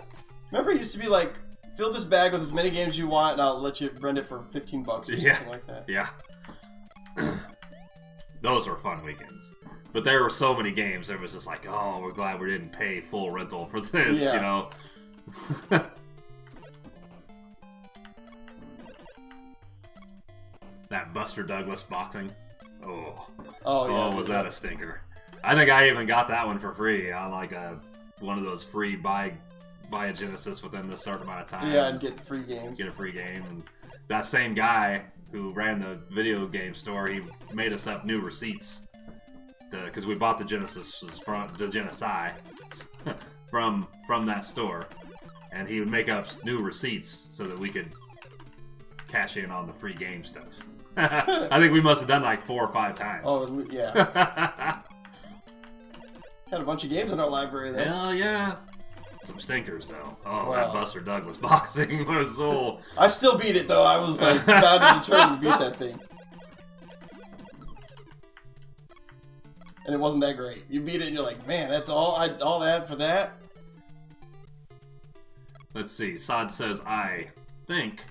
remember it used to be like, fill this bag with as many games you want, and I'll let you rent it for $15 or something like that. Yeah. Those were fun weekends. But there were so many games, it was just like, oh, we're glad we didn't pay full rental for this, you know? That Buster Douglas boxing. Oh, was that a stinker. I think I even got that one for free on like one of those free buy a Genesis within this certain amount of time. Yeah, and get free games. Get a free game. And that same guy who ran the video game store, he made us up new receipts because we bought the Genesis from the Genocide from that store, and he would make up new receipts so that we could cash in on the free game stuff. I think we must have done like 4 or 5 times. Oh yeah. Had a bunch of games in our library though. Hell yeah. Some stinkers though. Oh, wow. That Buster Douglas boxing was so... I still beat it though. I was like bound and determined to beat that thing. And it wasn't that great. You beat it and you're like, man, that's all that for that? Let's see. Sod says, I think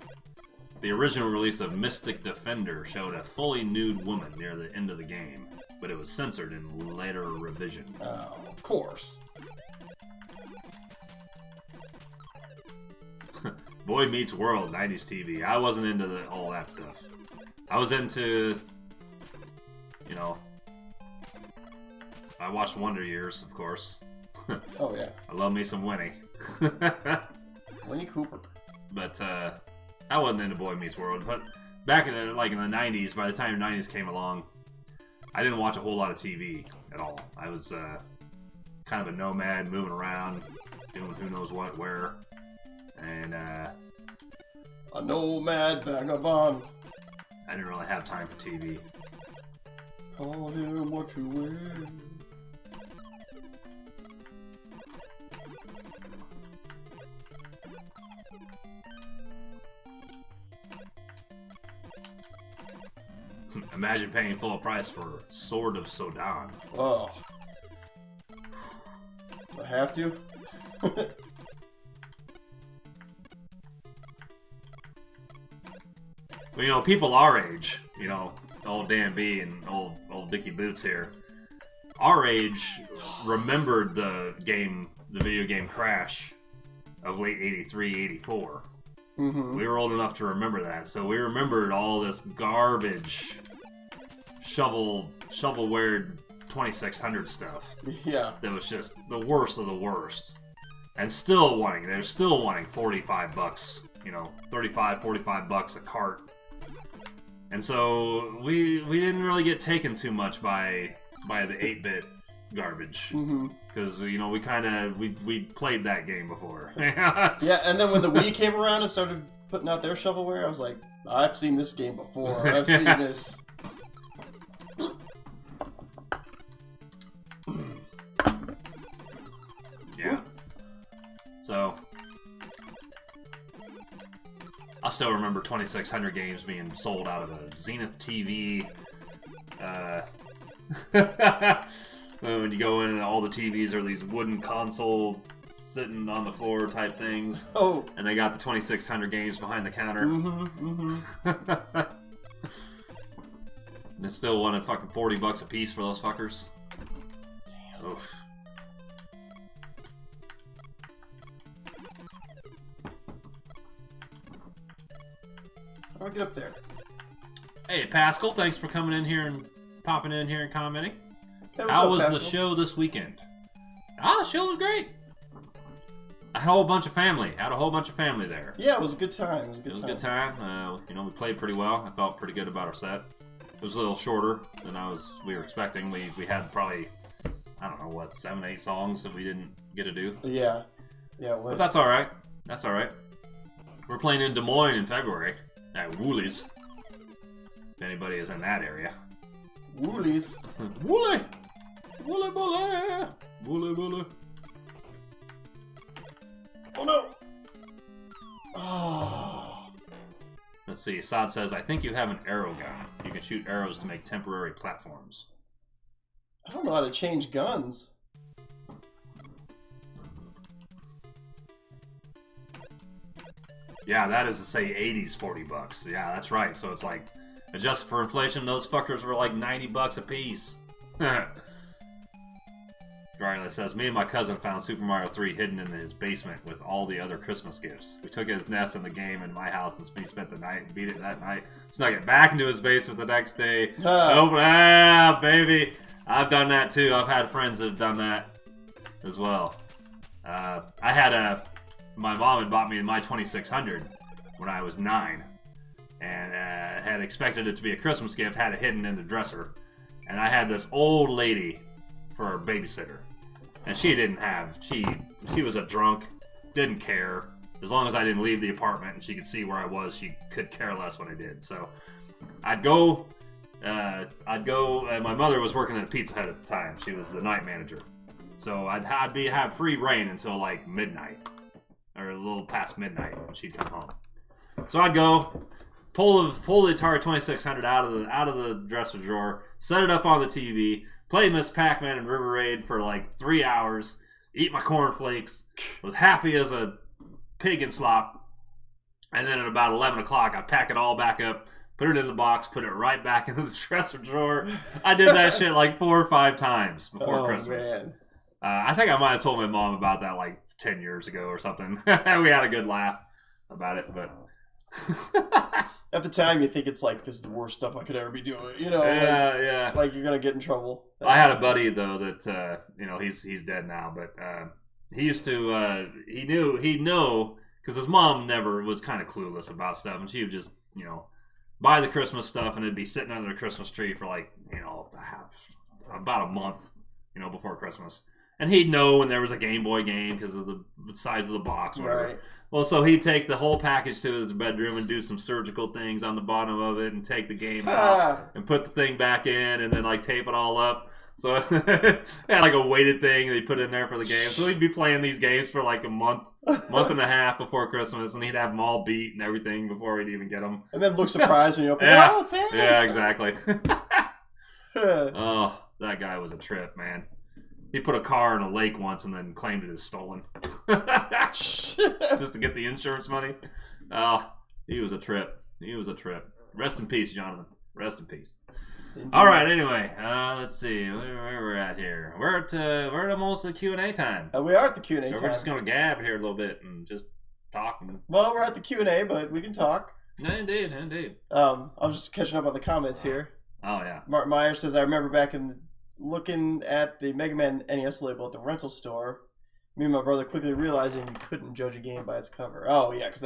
the original release of Mystic Defender showed a fully nude woman near the end of the game, but it was censored in later revision. Oh, of course. Boy Meets World, 90s TV. I wasn't into all that stuff. I was into, you know, I watched Wonder Years, of course. Oh, yeah. I love me some Winnie. Winnie Cooper. But I wasn't into Boy Meets World. But back in the 90s, by the time the 90s came along, I didn't watch a whole lot of TV at all. I was kind of a nomad, moving around, doing who knows what, where. And a nomad vagabond. I didn't really have time for TV. Call him what you will. Imagine paying full price for Sword of Sodan. Oh. I have to? Well, you know, people our age, you know, old Dan B and old Dickie Boots here, our age remembered the video game crash of late 83, 84. Mm-hmm. We were old enough to remember that, so we remembered all this garbage, shovelware 2600 stuff. Yeah. That was just the worst of the worst. And they're still wanting $45, you know, $35, $45 a cart. And so we didn't really get taken too much by the 8-bit garbage. Because, you know, we played that game before. Yeah, and then when the Wii came around and started putting out their shovelware, I was like, I've seen this game before. I've seen this. Yeah. So, I still remember 2600 games being sold out of a Zenith TV. When you go in and all the TVs are these wooden console sitting on the floor type things. Oh. And they got the 2600 games behind the counter. And they still wanted fucking $40 a piece for those fuckers. Damn. Oof. . How do I get up there? Hey, Pascal, thanks for coming in here and popping in here and commenting. Hey, what's How up, was Pascal? the show this weekend? The show was great. I had a whole bunch of family. There. Yeah, it was a good time. It was a good time. We played pretty well. I felt pretty good about our set. It was a little shorter than we were expecting. We had probably, I don't know, 7, 8 songs that we didn't get to do. Yeah. But that's all right. We're playing in Des Moines in February at Woolies. If anybody is in that area. Woolies. Wooly! Wooly, wooly! Wooly, wooly. Oh no! Oh. Let's see. Sod says, I think you have an arrow gun. You can shoot arrows to make temporary platforms. I don't know how to change guns. Yeah, that is to say 80s $40. Yeah, that's right. So it's like, adjusted for inflation, those fuckers were like $90 a piece. Riley says, me and my cousin found Super Mario 3 hidden in his basement with all the other Christmas gifts. We took his NES in the game in my house and we spent the night and beat it that night. Snuck it back into his basement the next day. Baby. I've done that too. I've had friends that have done that as well. My mom had bought me my 2600 when I was 9. And had expected it to be a Christmas gift, had it hidden in the dresser. And I had this old lady for a babysitter. And she was a drunk, didn't care. As long as I didn't leave the apartment and she could see where I was, she could care less when I did. So I'd go, my mother was working at Pizza Hut at the time. She was the night manager. So I'd have free reign until like midnight, or a little past midnight when she'd come home. So I'd go, pull the Atari 2600 out of the dresser drawer, set it up on the TV, play Miss Pac-Man and River Raid for like 3 hours, eat my cornflakes, was happy as a pig in slop, and then at about 11 o'clock I'd pack it all back up, put it in the box, put it right back into the dresser drawer. I did that shit like 4 or 5 times before Christmas. Man. I think I might have told my mom about that like 10 years ago or something. We had a good laugh about it, but... At the time, you think it's like, this is the worst stuff I could ever be doing. Yeah. Like you're going to get in trouble. I had a buddy, though, that, he's dead now, but he used to, he'd know, because his mom never was kind of clueless about stuff, and she would just, buy the Christmas stuff, and it'd be sitting under the Christmas tree for like, about a month, before Christmas. And he'd know when there was a Game Boy game because of the size of the box or whatever. Right. Well, so he'd take the whole package to his bedroom and do some surgical things on the bottom of it and take the game out and put the thing back in and then like tape it all up. So it had like a weighted thing that he put in there for the game. So he'd be playing these games for like a month and a half before Christmas, and he'd have them all beat and everything before he'd even get them. And then look surprised when you open it. Yeah. Oh, thanks. Yeah, exactly. Oh, that guy was a trip, man. He put a car in a lake once and then claimed it as stolen. Just to get the insurance money. He was a trip. Rest in peace, Jonathan. Rest in peace. Indeed. All right, anyway. Let's see. Where we're at here. We're at almost the Q&A time. We are at the Q&A time. We're just going to gab here a little bit and just talk. Well, we're at the Q&A, but we can talk. Indeed. I'm just catching up on the comments here. Oh, yeah. Mark Meyer says, I remember back in looking at the Mega Man NES label at the rental store, me and my brother quickly realizing you couldn't judge a game by its cover. Oh yeah, because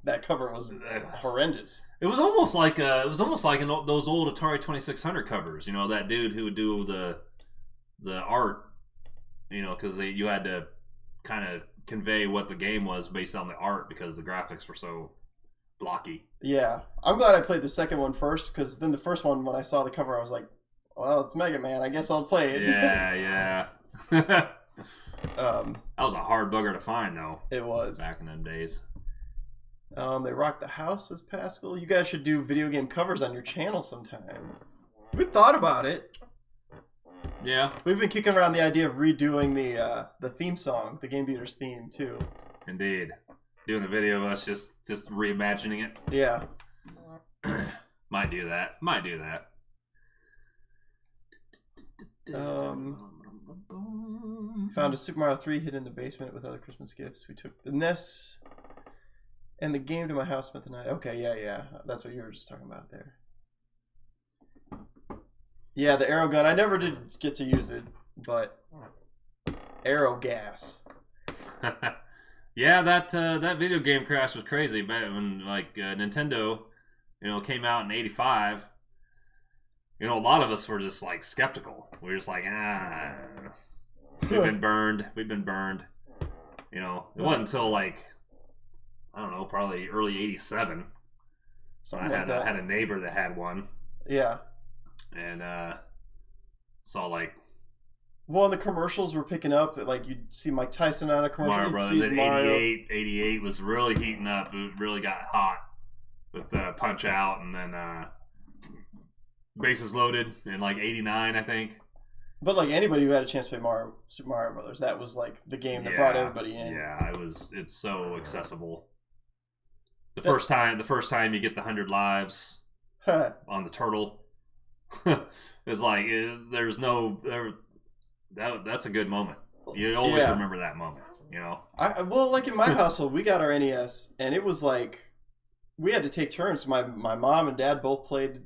that cover was horrendous. It was almost like those old Atari 2600 covers. That dude who would do the art. Because you had to kind of convey what the game was based on the art because the graphics were so blocky. Yeah, I'm glad I played the second one first, because then the first one, when I saw the cover, I was like, well, it's Mega Man. I guess I'll play it. Yeah. That was a hard bugger to find, though. It was. Back in them days. They rock the house, says Pascal. You guys should do video game covers on your channel sometime. We thought about it. Yeah. We've been kicking around the idea of redoing the theme song, the Game Beaters theme, too. Indeed. Doing a video of us just reimagining it. Yeah. Might do that. Found a Super Mario 3 hidden in the basement with other Christmas gifts. We took the NES And the game to my house spent the night. Okay, yeah. That's what you were just talking about there. Yeah, the arrow gun. I never did get to use it, but arrow gas. Yeah, that video game crash was crazy. But when like Nintendo, came out in '85, a lot of us were just like skeptical. We were just like, we've been burned. It wasn't until like, I don't know, probably early '87. So I had a neighbor that had one. Yeah. And saw like. Well, and the commercials were picking up. Like you'd see Mike Tyson on a commercial. Mario Brothers in 88 was really heating up. It really got hot with Punch Out, and then Bases Loaded in like '89, I think. But like anybody who had a chance to play Super Mario Brothers, that was like the game that brought everybody in. Yeah, it's so accessible. The first time you get the 100 lives on the turtle, it's like there's no that's a good moment. You always remember that moment, Well, like in my household, we got our NES, and it was like we had to take turns. My mom and dad both played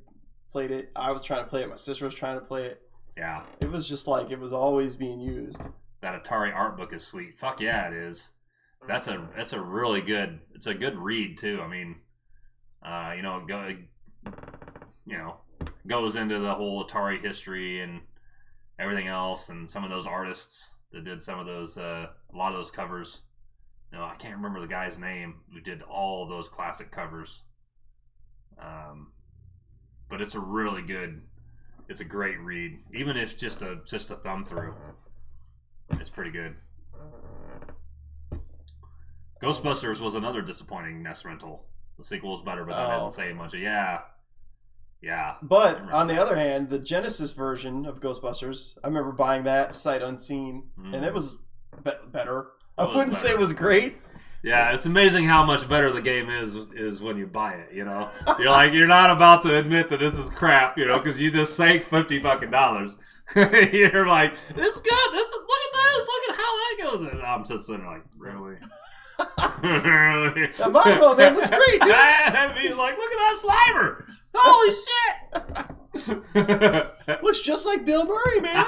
it. I was trying to play it. My sister was trying to play it. Yeah. It was just like it was always being used. That Atari art book is sweet. Fuck yeah, it is. That's a really good. It's a good read too. I mean, goes into the whole Atari history and everything else, and some of those artists that did some of those, a lot of those covers. I can't remember the guy's name who did all those classic covers. But it's a really good. It's a great read, even if just a thumb through. It's pretty good. Ghostbusters was another disappointing NES rental. The sequel was better, but that doesn't say much. Yeah. But on the other hand, the Genesis version of Ghostbusters, I remember buying that sight unseen, and it was better. I wouldn't say it was great. Yeah, it's amazing how much better the game is when you buy it. You're like, you're not about to admit that this is crap, because you just sank $50 fucking. You're like, this is good. Look at this. Look at how that goes. And I'm just sitting there like, really? Really? That marshmallow man looks great, dude. And he's like, look at that Slimer. Holy shit. Looks just like Bill Murray, man.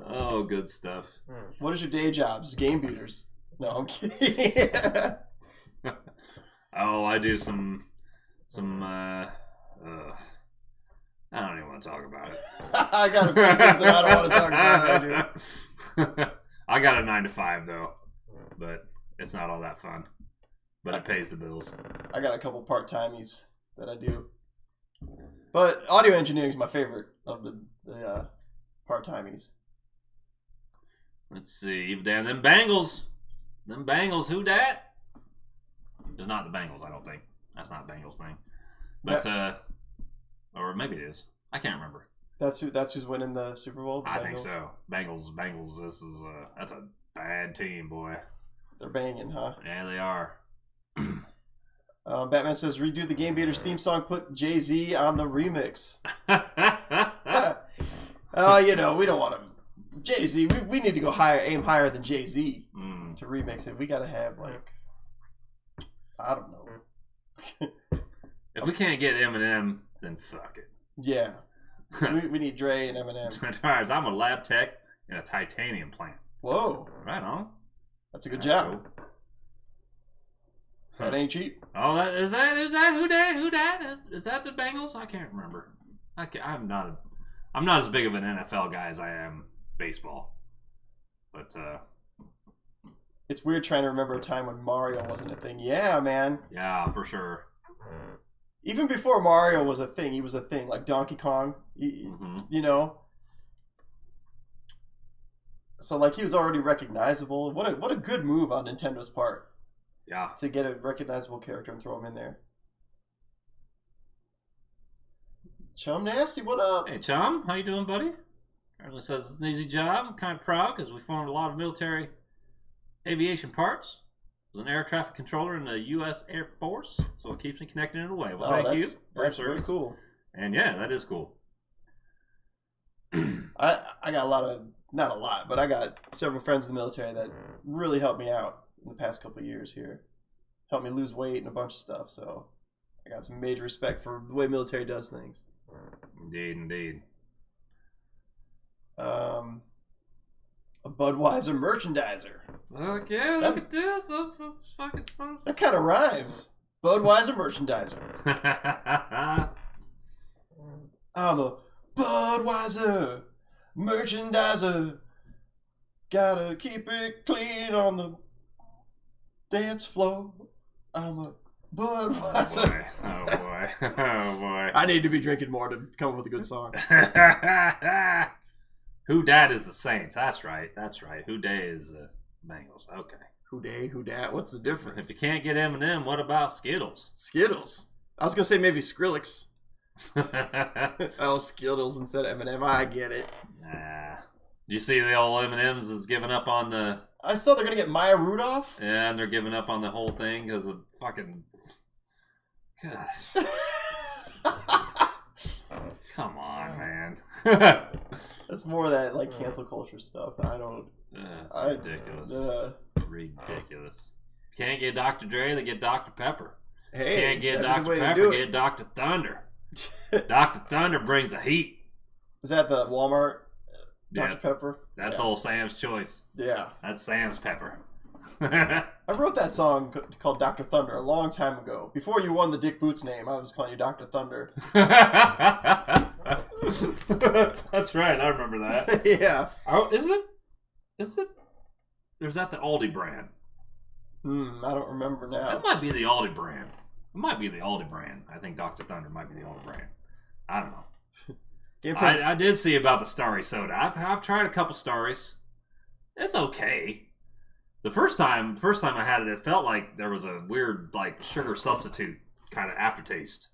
Oh, good stuff. What is your day jobs? Game beaters. No, I'm kidding. Oh, I do some I don't even want to talk about it. I got a few things that I don't want to talk about. I do. I got a 9 to 5 though, but it's not all that fun. But it pays the bills. I got a couple part-timies that I do. But audio engineering is my favorite of the part-timies. Let's see. Damn, them Bengals. Who dat? It's not the Bengals, I don't think. That's not a Bengals thing. But, or maybe it is. I can't remember. That's who's winning the Super Bowl? I think so. Bengals, that's a bad team, boy. They're banging, huh? Yeah, they are. Batman says, redo the Game Beaters theme song, put Jay-Z on the remix. We don't want to. Jay-Z, we need to go aim higher than Jay-Z to remix it. We got to have, like, I don't know. If we can't get Eminem, then fuck it. Yeah. we need Dre and Eminem. I'm a lab tech in a titanium plant. Whoa. Right on. That's a good job. Cool. That ain't cheap. Oh, is that who dat? Is that the Bengals? I can't remember. I'm not as big of an NFL guy as I am baseball. But it's weird trying to remember a time when Mario wasn't a thing. Yeah, man. Yeah, for sure. Even before Mario was a thing, he was a thing. Like Donkey Kong, So like he was already recognizable. What a good move on Nintendo's part. Yeah. To get a recognizable character and throw him in there. Chum Nasty, what up? Hey, Chum. How you doing, buddy? Everyone says it's an easy job. I'm kind of proud because we formed a lot of military aviation parts. I was an air traffic controller in the U.S. Air Force, so it keeps me connected in a way. Well, thank you for your service. Very cool. And yeah, that is cool. I got a lot of, not a lot, but I got several friends in the military that really helped me out in the past couple of years here. Helped me lose weight and a bunch of stuff, so I got some major respect for the way military does things. Indeed. A Budweiser merchandiser. Look, yeah, look at this. I'm fucking fun. That kind of rhymes. Budweiser merchandiser. I'm a Budweiser merchandiser. Gotta keep it clean on the dance floor. I'm a Budweiser. Oh boy. Oh boy. I need to be drinking more to come up with a good song. Who dat is the Saints? That's right. That's right. Who day is the Bengals? Okay. Who day, who dat? What's the difference? If you can't get Eminem, what about Skittles? Skittles. I was gonna say maybe Skrillex. Oh, Skittles instead of Eminem. I get it. Nah. Did you see the old M&M's is giving up on the... I saw they're gonna get Maya Rudolph. Yeah, and they're giving up on the whole thing because of fucking... God. Come on, man. That's more of that like cancel culture stuff. I don't... That's ridiculous. Ridiculous. Can't get Dr. Dre, they get Dr. Pepper. Hey, can't get Dr. Pepper, get Dr. Thunder. Dr. Thunder brings the heat. Is that the Walmart Dr. Yeah, Pepper? That's old Sam's choice. Yeah. That's Sam's Pepper. I wrote that song called Dr. Thunder a long time ago. Before you won the Dick Boots name, I was calling you Dr. Thunder. That's right, I remember that. Yeah. Oh, is it? Or is that the Aldi brand? I don't remember now. It might be the Aldi brand. It might be the Aldi brand. I think Dr. Thunder might be the Aldi brand. I don't know. I did see about the Starry soda. I've tried a couple Starries. It's okay. The first time I had it, it felt like there was a weird like sugar substitute kind of aftertaste.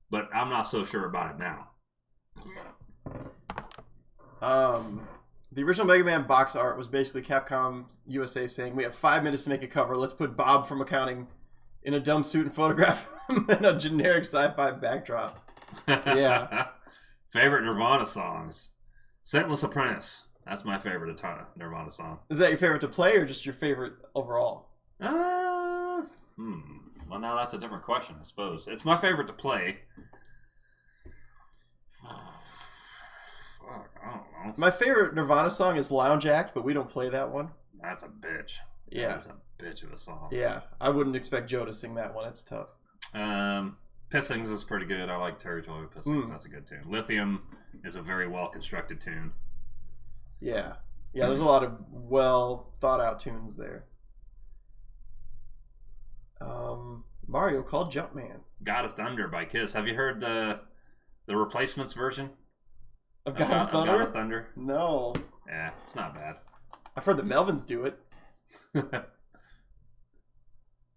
But I'm not so sure about it now. The original Mega Man box art was basically Capcom USA saying, "We have 5 minutes to make a cover. Let's put Bob from accounting in a dumb suit and photograph him in a generic sci-fi backdrop." Yeah. Favorite Nirvana songs? Scentless Apprentice. That's my favorite Nirvana song. Is that your favorite to play or just your favorite overall? Well, now that's a different question, I suppose. It's my favorite to play. Fuck, I don't know. My favorite Nirvana song is Lounge Act, but we don't play that one. That's a bitch. Yeah. That's a bitch of a song. Yeah. I wouldn't expect Joe to sing that one. It's tough. Pissings is pretty good. I like Territory Pissings. That's a good tune. Lithium is a very well-constructed tune. Yeah. Yeah, there's a lot of well-thought-out tunes there. Mario called Jumpman. God of Thunder by Kiss. Have you heard the Replacements version? Of God of Thunder? God of Thunder? No. Yeah, it's not bad. I've heard the Melvins do it.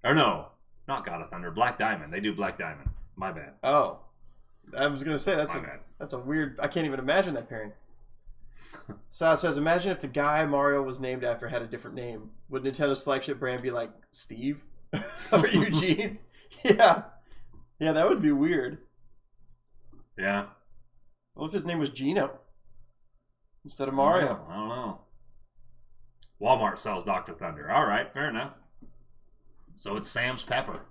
Or no, not God of Thunder. Black Diamond. They do Black Diamond. My bad. Oh. I was going to say, that's bad. That's a weird... I can't even imagine that pairing. Sal says, imagine if the guy Mario was named after had a different name. Would Nintendo's flagship brand be like Steve? Or Eugene? Yeah. Yeah, that would be weird. Yeah. What if his name was Gino? Instead of Mario? I don't know. Walmart sells Dr. Thunder. All right, fair enough. So it's Sam's Pepper.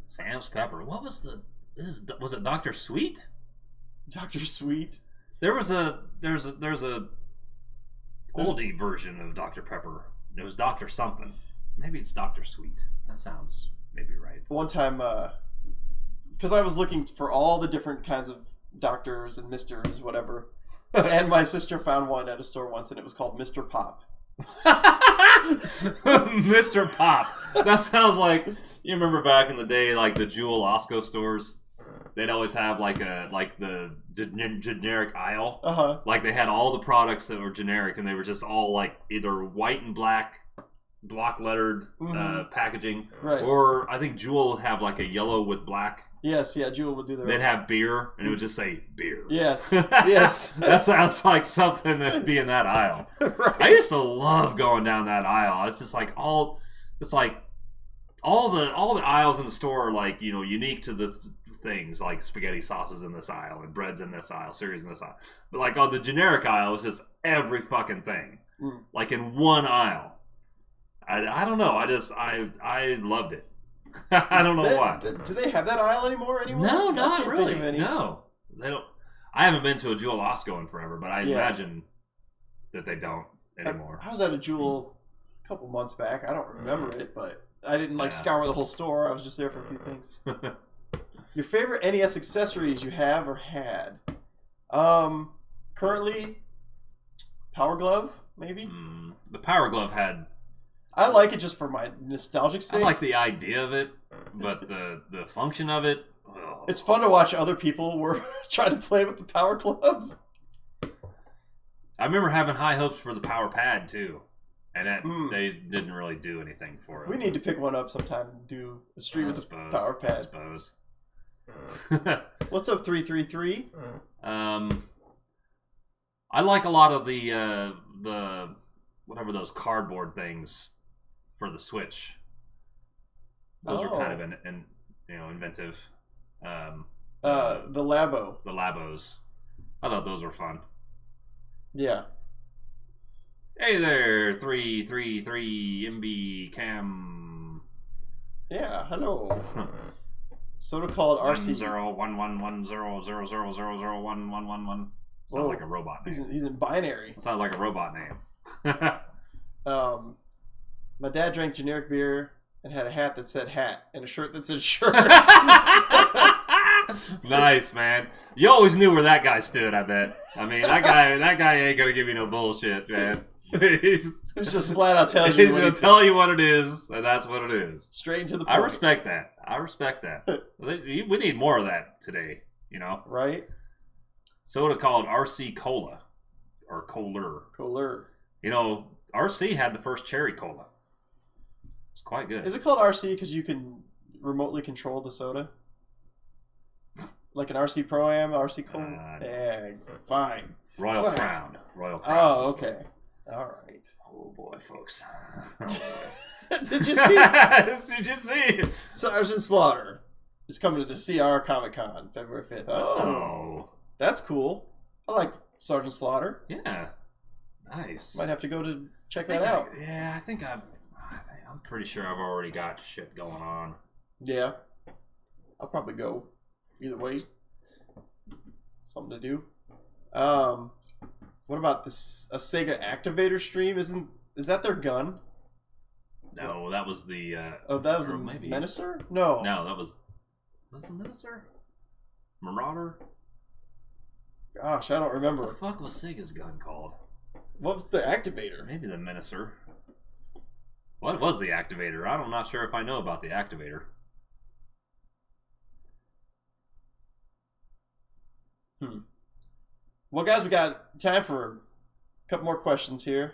Sam's Pepper. What was was it Dr. Sweet? Dr. Sweet? There's a oldie version of Dr. Pepper. It was Dr. something. Maybe it's Dr. Sweet. That sounds maybe right. One time, because I was looking for all the different kinds of doctors and misters, whatever, and my sister found one at a store once, and it was called Mr. Pop. Mr. Pop. That sounds like, you remember back in the day, like the Jewel Osco stores? They'd always have the generic aisle. Uh-huh. Like they had all the products that were generic, and they were just all like either white and black, block lettered packaging, right? Or I think Jewel would have like a yellow with black. Yes, yeah, Jewel would do that. They'd have beer, and it would just say beer. Yes, yes. That sounds like something that'd be in that aisle. Right. I used to love going down that aisle. It's just like it's like all the aisles in the store are like, you know, unique to the things, like spaghetti sauces in this aisle and breads in this aisle, cereals in this aisle. But like on the generic aisle, it's just every fucking thing, like in one aisle. I don't know. I loved it. I don't know why. Do they have that aisle anymore? No, not really. No, they don't. I haven't been to a Jewel Osco in forever, but I imagine that they don't anymore. I was at a Jewel a couple months back. I don't remember it, but I didn't scour the whole store. I was just there for a few things. Your favorite NES accessories you have or had? Currently, Power Glove, maybe? The Power Glove had... I like it just for my nostalgic sake. I like the idea of it, but the function of it... Oh. It's fun to watch other people were trying to play with the Power Glove. I remember having high hopes for the Power Pad, too. And that, they didn't really do anything for it. We need to pick one up sometime and do a stream with the Power Pad. I suppose. What's up, 333? I like a lot of the whatever those cardboard things for the Switch. Those are kind of inventive. The Labo. The Labos. I thought those were fun. Yeah. Hey there, 333 MB Cam. Yeah, hello. Soda called RC 1-0-1-1-1-0-0-0-0-0-1-1-1-1. Sounds like a robot name. He's in binary. Sounds like a robot name. My dad drank generic beer and had a hat that said hat and a shirt that said shirt. Nice, man. You always knew where that guy stood, I bet. I mean, that guy ain't gonna give you no bullshit, man. He's just flat out tells you. He's gonna tell you what it is, and that's what it is. Straight into the point. I respect that. We need more of that today, you know? Right? Soda called RC Cola. Or Kohler. Kohler. You know, RC had the first cherry cola. It's quite good. Is it called RC because you can remotely control the soda? Like an RC Pro-Am, RC Cola? Yeah, fine. Royal fine. Crown. Oh, okay. All right. Oh, boy, folks. Oh, boy. Did you see? Did you see? Sergeant Slaughter is coming to the CR Comic Con February 5th. Oh. That's cool. I like Sergeant Slaughter. Yeah. Nice. Might have to go to check that out. I'm pretty sure I've already got shit going on. Yeah. I'll probably go either way. Something to do. What about this? A Sega Activator stream? Is that their gun? No, that was the. That was the Menacer? No, that was the Menacer. Marauder. Gosh, I don't remember. What the fuck was Sega's gun called? What was the Activator? Maybe the Menacer. What was the Activator? I'm not sure if I know about the Activator. Well, guys, we got time for a couple more questions here.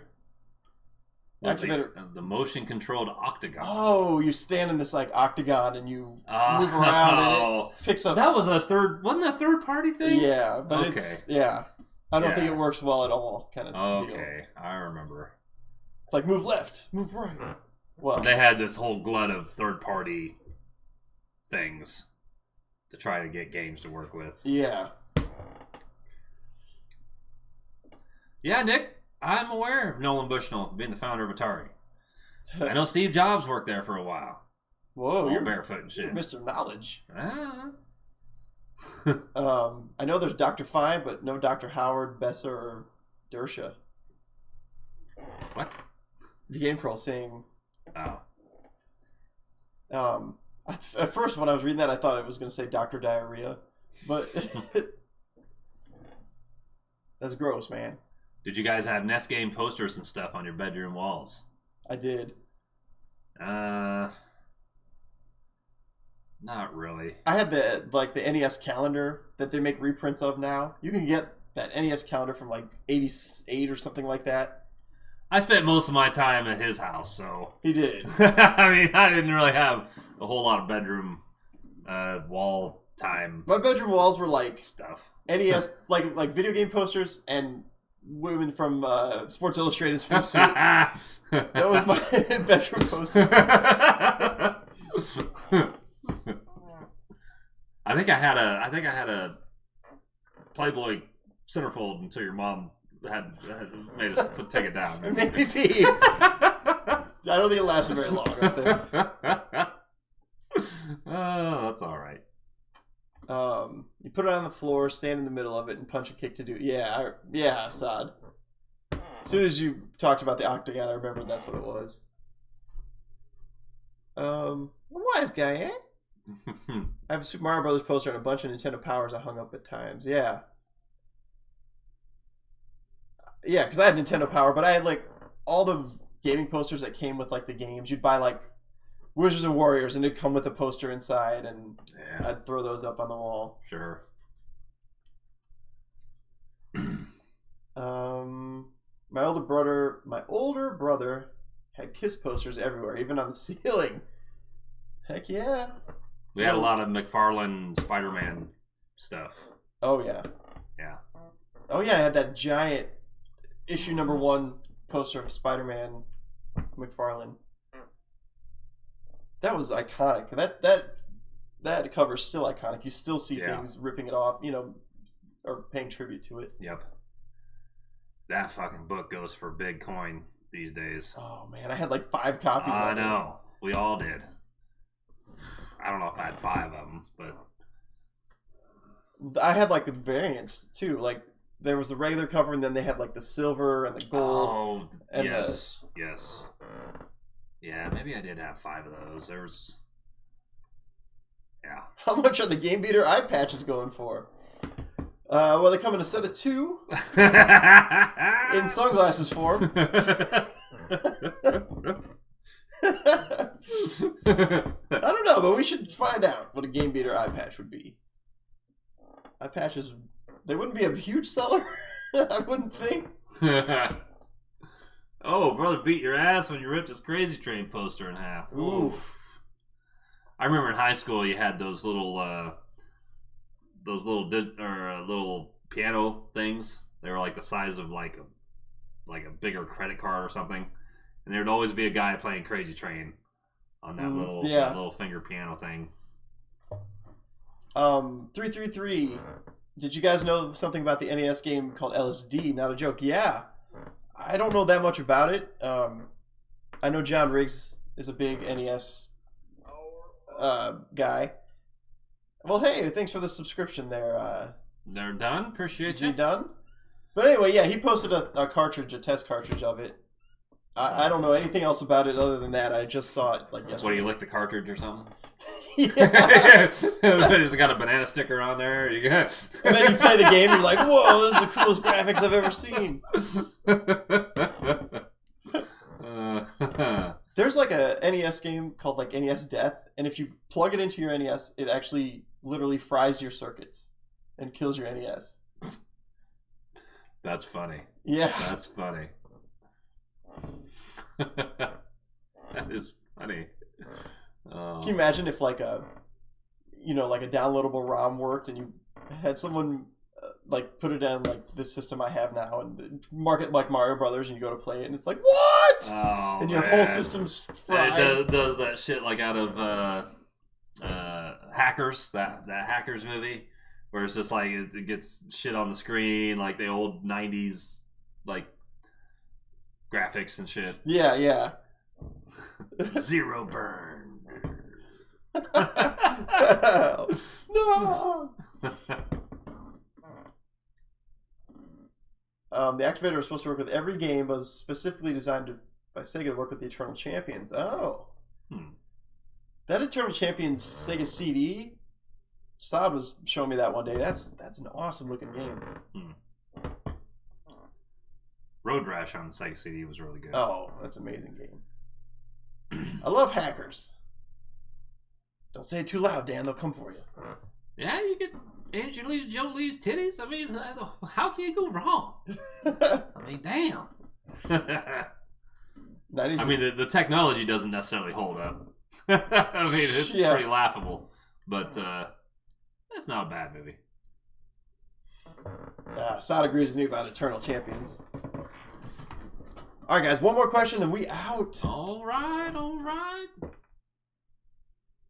Activator. The motion-controlled octagon. Oh, you stand in this like octagon and you move around and it picks up. That was wasn't a third-party thing? Yeah, but I don't think it works well at all. Kind of. Okay, I remember. It's like move left, move right. Well, they had this whole glut of third-party things to try to get games to work with. Yeah. Yeah, Nick. I'm aware of Nolan Bushnell being the founder of Atari. I know Steve Jobs worked there for a while. Whoa, you're barefoot and shit. You're Mr. Knowledge. Ah. I know there's Dr. Fine, but no Dr. Howard, Besser, or Dersha. What? The Game Pro saying. Oh. At first, when I was reading that, I thought it was going to say Dr. Diarrhea, but that's gross, man. Did you guys have NES game posters and stuff on your bedroom walls? I did. Not really. I had the NES calendar that they make reprints of now. You can get that NES calendar from like 88 or something like that. I spent most of my time at his house, so... He did. I mean, I didn't really have a whole lot of bedroom wall time. My bedroom walls were like... Stuff. NES, like video game posters and women from Sports Illustrated's swimsuit. That was my bedroom poster. I think I had a Playboy centerfold until your mom had made us take it down. Maybe. I don't think it lasted very long. I think. Oh, that's all right. You put it on the floor, stand in the middle of it, and punch a kick to do. Yeah, Assad. As soon as you talked about the octagon, I remembered that's what it was. Wise guy, eh? I have a Super Mario Brothers poster and a bunch of Nintendo Powers I hung up at times. Yeah. Yeah, because I had Nintendo Power, but I had like all the gaming posters that came with like the games. You'd buy like Wizards and Warriors, and it'd come with a poster inside, and I'd throw those up on the wall. Sure. My older brother had Kiss posters everywhere, even on the ceiling. Heck yeah. We had a lot of McFarlane Spider-Man stuff. Oh yeah. Yeah. Oh yeah, I had that giant issue #1 poster of Spider-Man McFarlane. That was iconic. That cover is still iconic. You still see things ripping it off, or paying tribute to it. Yep. That fucking book goes for big coin these days. Oh man, I had like 5 copies. I know. We all did. I don't know if I had 5 of them, but I had like variants too. Like there was the regular cover, and then they had like the silver and the gold. Oh, and yes. Yeah, maybe I did have 5 of those. There was. Yeah. How much are the Game Beater eye patches going for? Well, they come in a set of 2 in sunglasses form. I don't know, but we should find out what a Game Beater eye patch would be. Eye patches, they wouldn't be a huge seller, I wouldn't think. Oh, brother beat your ass when you ripped his Crazy Train poster in half. Oof. I remember in high school you had those little little piano things. They were like the size of like a bigger credit card or something, and there'd always be a guy playing Crazy Train on that little finger piano thing. 333. Did you guys know something about the NES game called LSD? Not a joke. Yeah, I don't know that much about it. I know John Riggs is a big NES guy. Well, hey, thanks for the subscription there. They're done? Appreciate Is he done? But anyway, yeah, he posted a test cartridge of it. I don't know anything else about it other than that. I just saw it like yesterday. What, do you lick the cartridge or something? Yeah. It's got a banana sticker on there. And then you play the game, you're like, whoa, this is the coolest graphics I've ever seen. There's like a NES game called like NES Death, and if you plug it into your NES, it actually literally fries your circuits and kills your NES. That's funny. Yeah. That's funny. That is funny. Can you imagine if like a downloadable ROM worked and you had someone like put it on like this system I have now and mark it like Mario Brothers, and you go to play it and it's like, what? Oh, and your whole system's fried. It does that shit like out of Hackers, that Hackers movie, where it's just like it gets shit on the screen, like the old 90s like graphics and shit. Yeah. Zero burn. No. The activator was supposed to work with every game, but was specifically designed by Sega to work with the Eternal Champions. Oh. That Eternal Champions Sega CD, Saad was showing me that one day. That's an awesome looking game. Road Rash on the Sega CD was really good. Oh, that's an amazing game. I love Hackers. Don't say it too loud, Dan. They'll come for you. Yeah, you get Angelina Jolie's titties. I mean, how can you go wrong? I mean, damn. I mean, the technology doesn't necessarily hold up. I mean, it's pretty laughable, but it's not a bad movie. Saad agrees with me about Eternal Champions. All right, guys, one more question and we out. All right.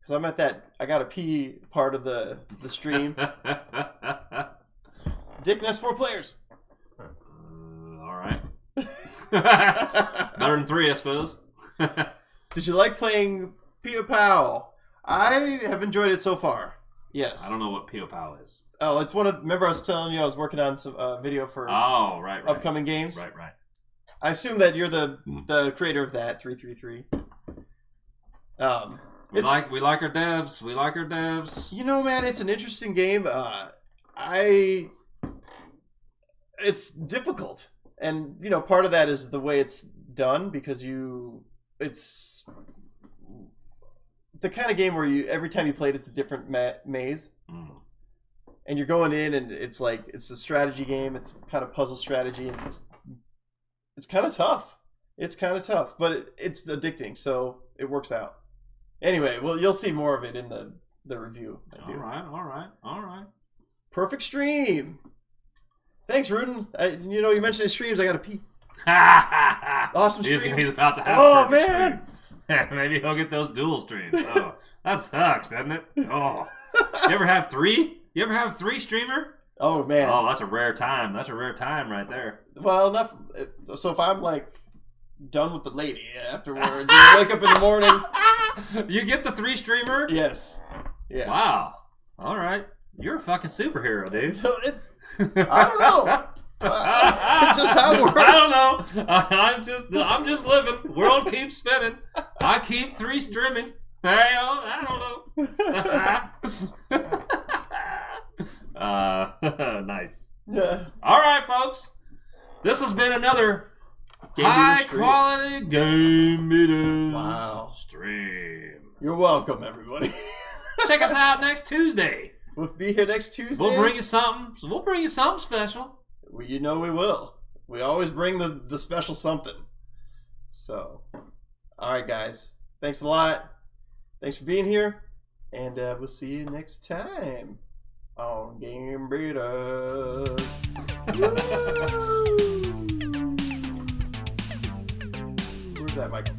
Because I'm at that I gotta pee part of the stream. Dick Nest 4 players. All right. Better than 3, I suppose. Did you like playing Pio Pow? I have enjoyed it so far. Yes. I don't know what Pio Pow is. Oh, it's one of. Remember, I was telling you I was working on some video for right. upcoming games. Right. I assume that you're the creator of that 333. We like our devs. We like our devs. You know, man, it's an interesting game. It's difficult, and you know, part of that is the way it's done because it's the kind of game where every time you play it, it's a different maze. And you're going in, and it's a strategy game. It's kind of puzzle strategy, and it's kind of tough. It's kind of tough, but it's addicting, so it works out. Anyway, well, you'll see more of it in the review. All right. Perfect stream. Thanks, Rudin. You mentioned his streams. I gotta pee. Awesome stream. He's about to have. Oh man. Maybe he'll get those dual streams. Oh, that sucks, doesn't it? Oh, you ever have 3? You ever have 3 streamer? Oh man. Oh, that's a rare time. That's a rare time right there. Well, enough. So if I'm done with the lady afterwards, you wake up in the morning. You get the 3 streamer? Yes. Yeah. Wow. All right. You're a fucking superhero, dude. I don't know. It's just how it works. I don't know. I'm just living. World keeps spinning. I keep 3 streaming. I don't know. Nice. Yes. All right, folks. This has been another high quality Game Beaters stream. You're welcome, everybody. Check us out next Tuesday. We'll be here next Tuesday. We'll bring you something. We'll bring you something special. You know we will. We always bring the special something. So, all right, guys. Thanks a lot. Thanks for being here, and we'll see you next time on Game Beaters. Where's that microphone?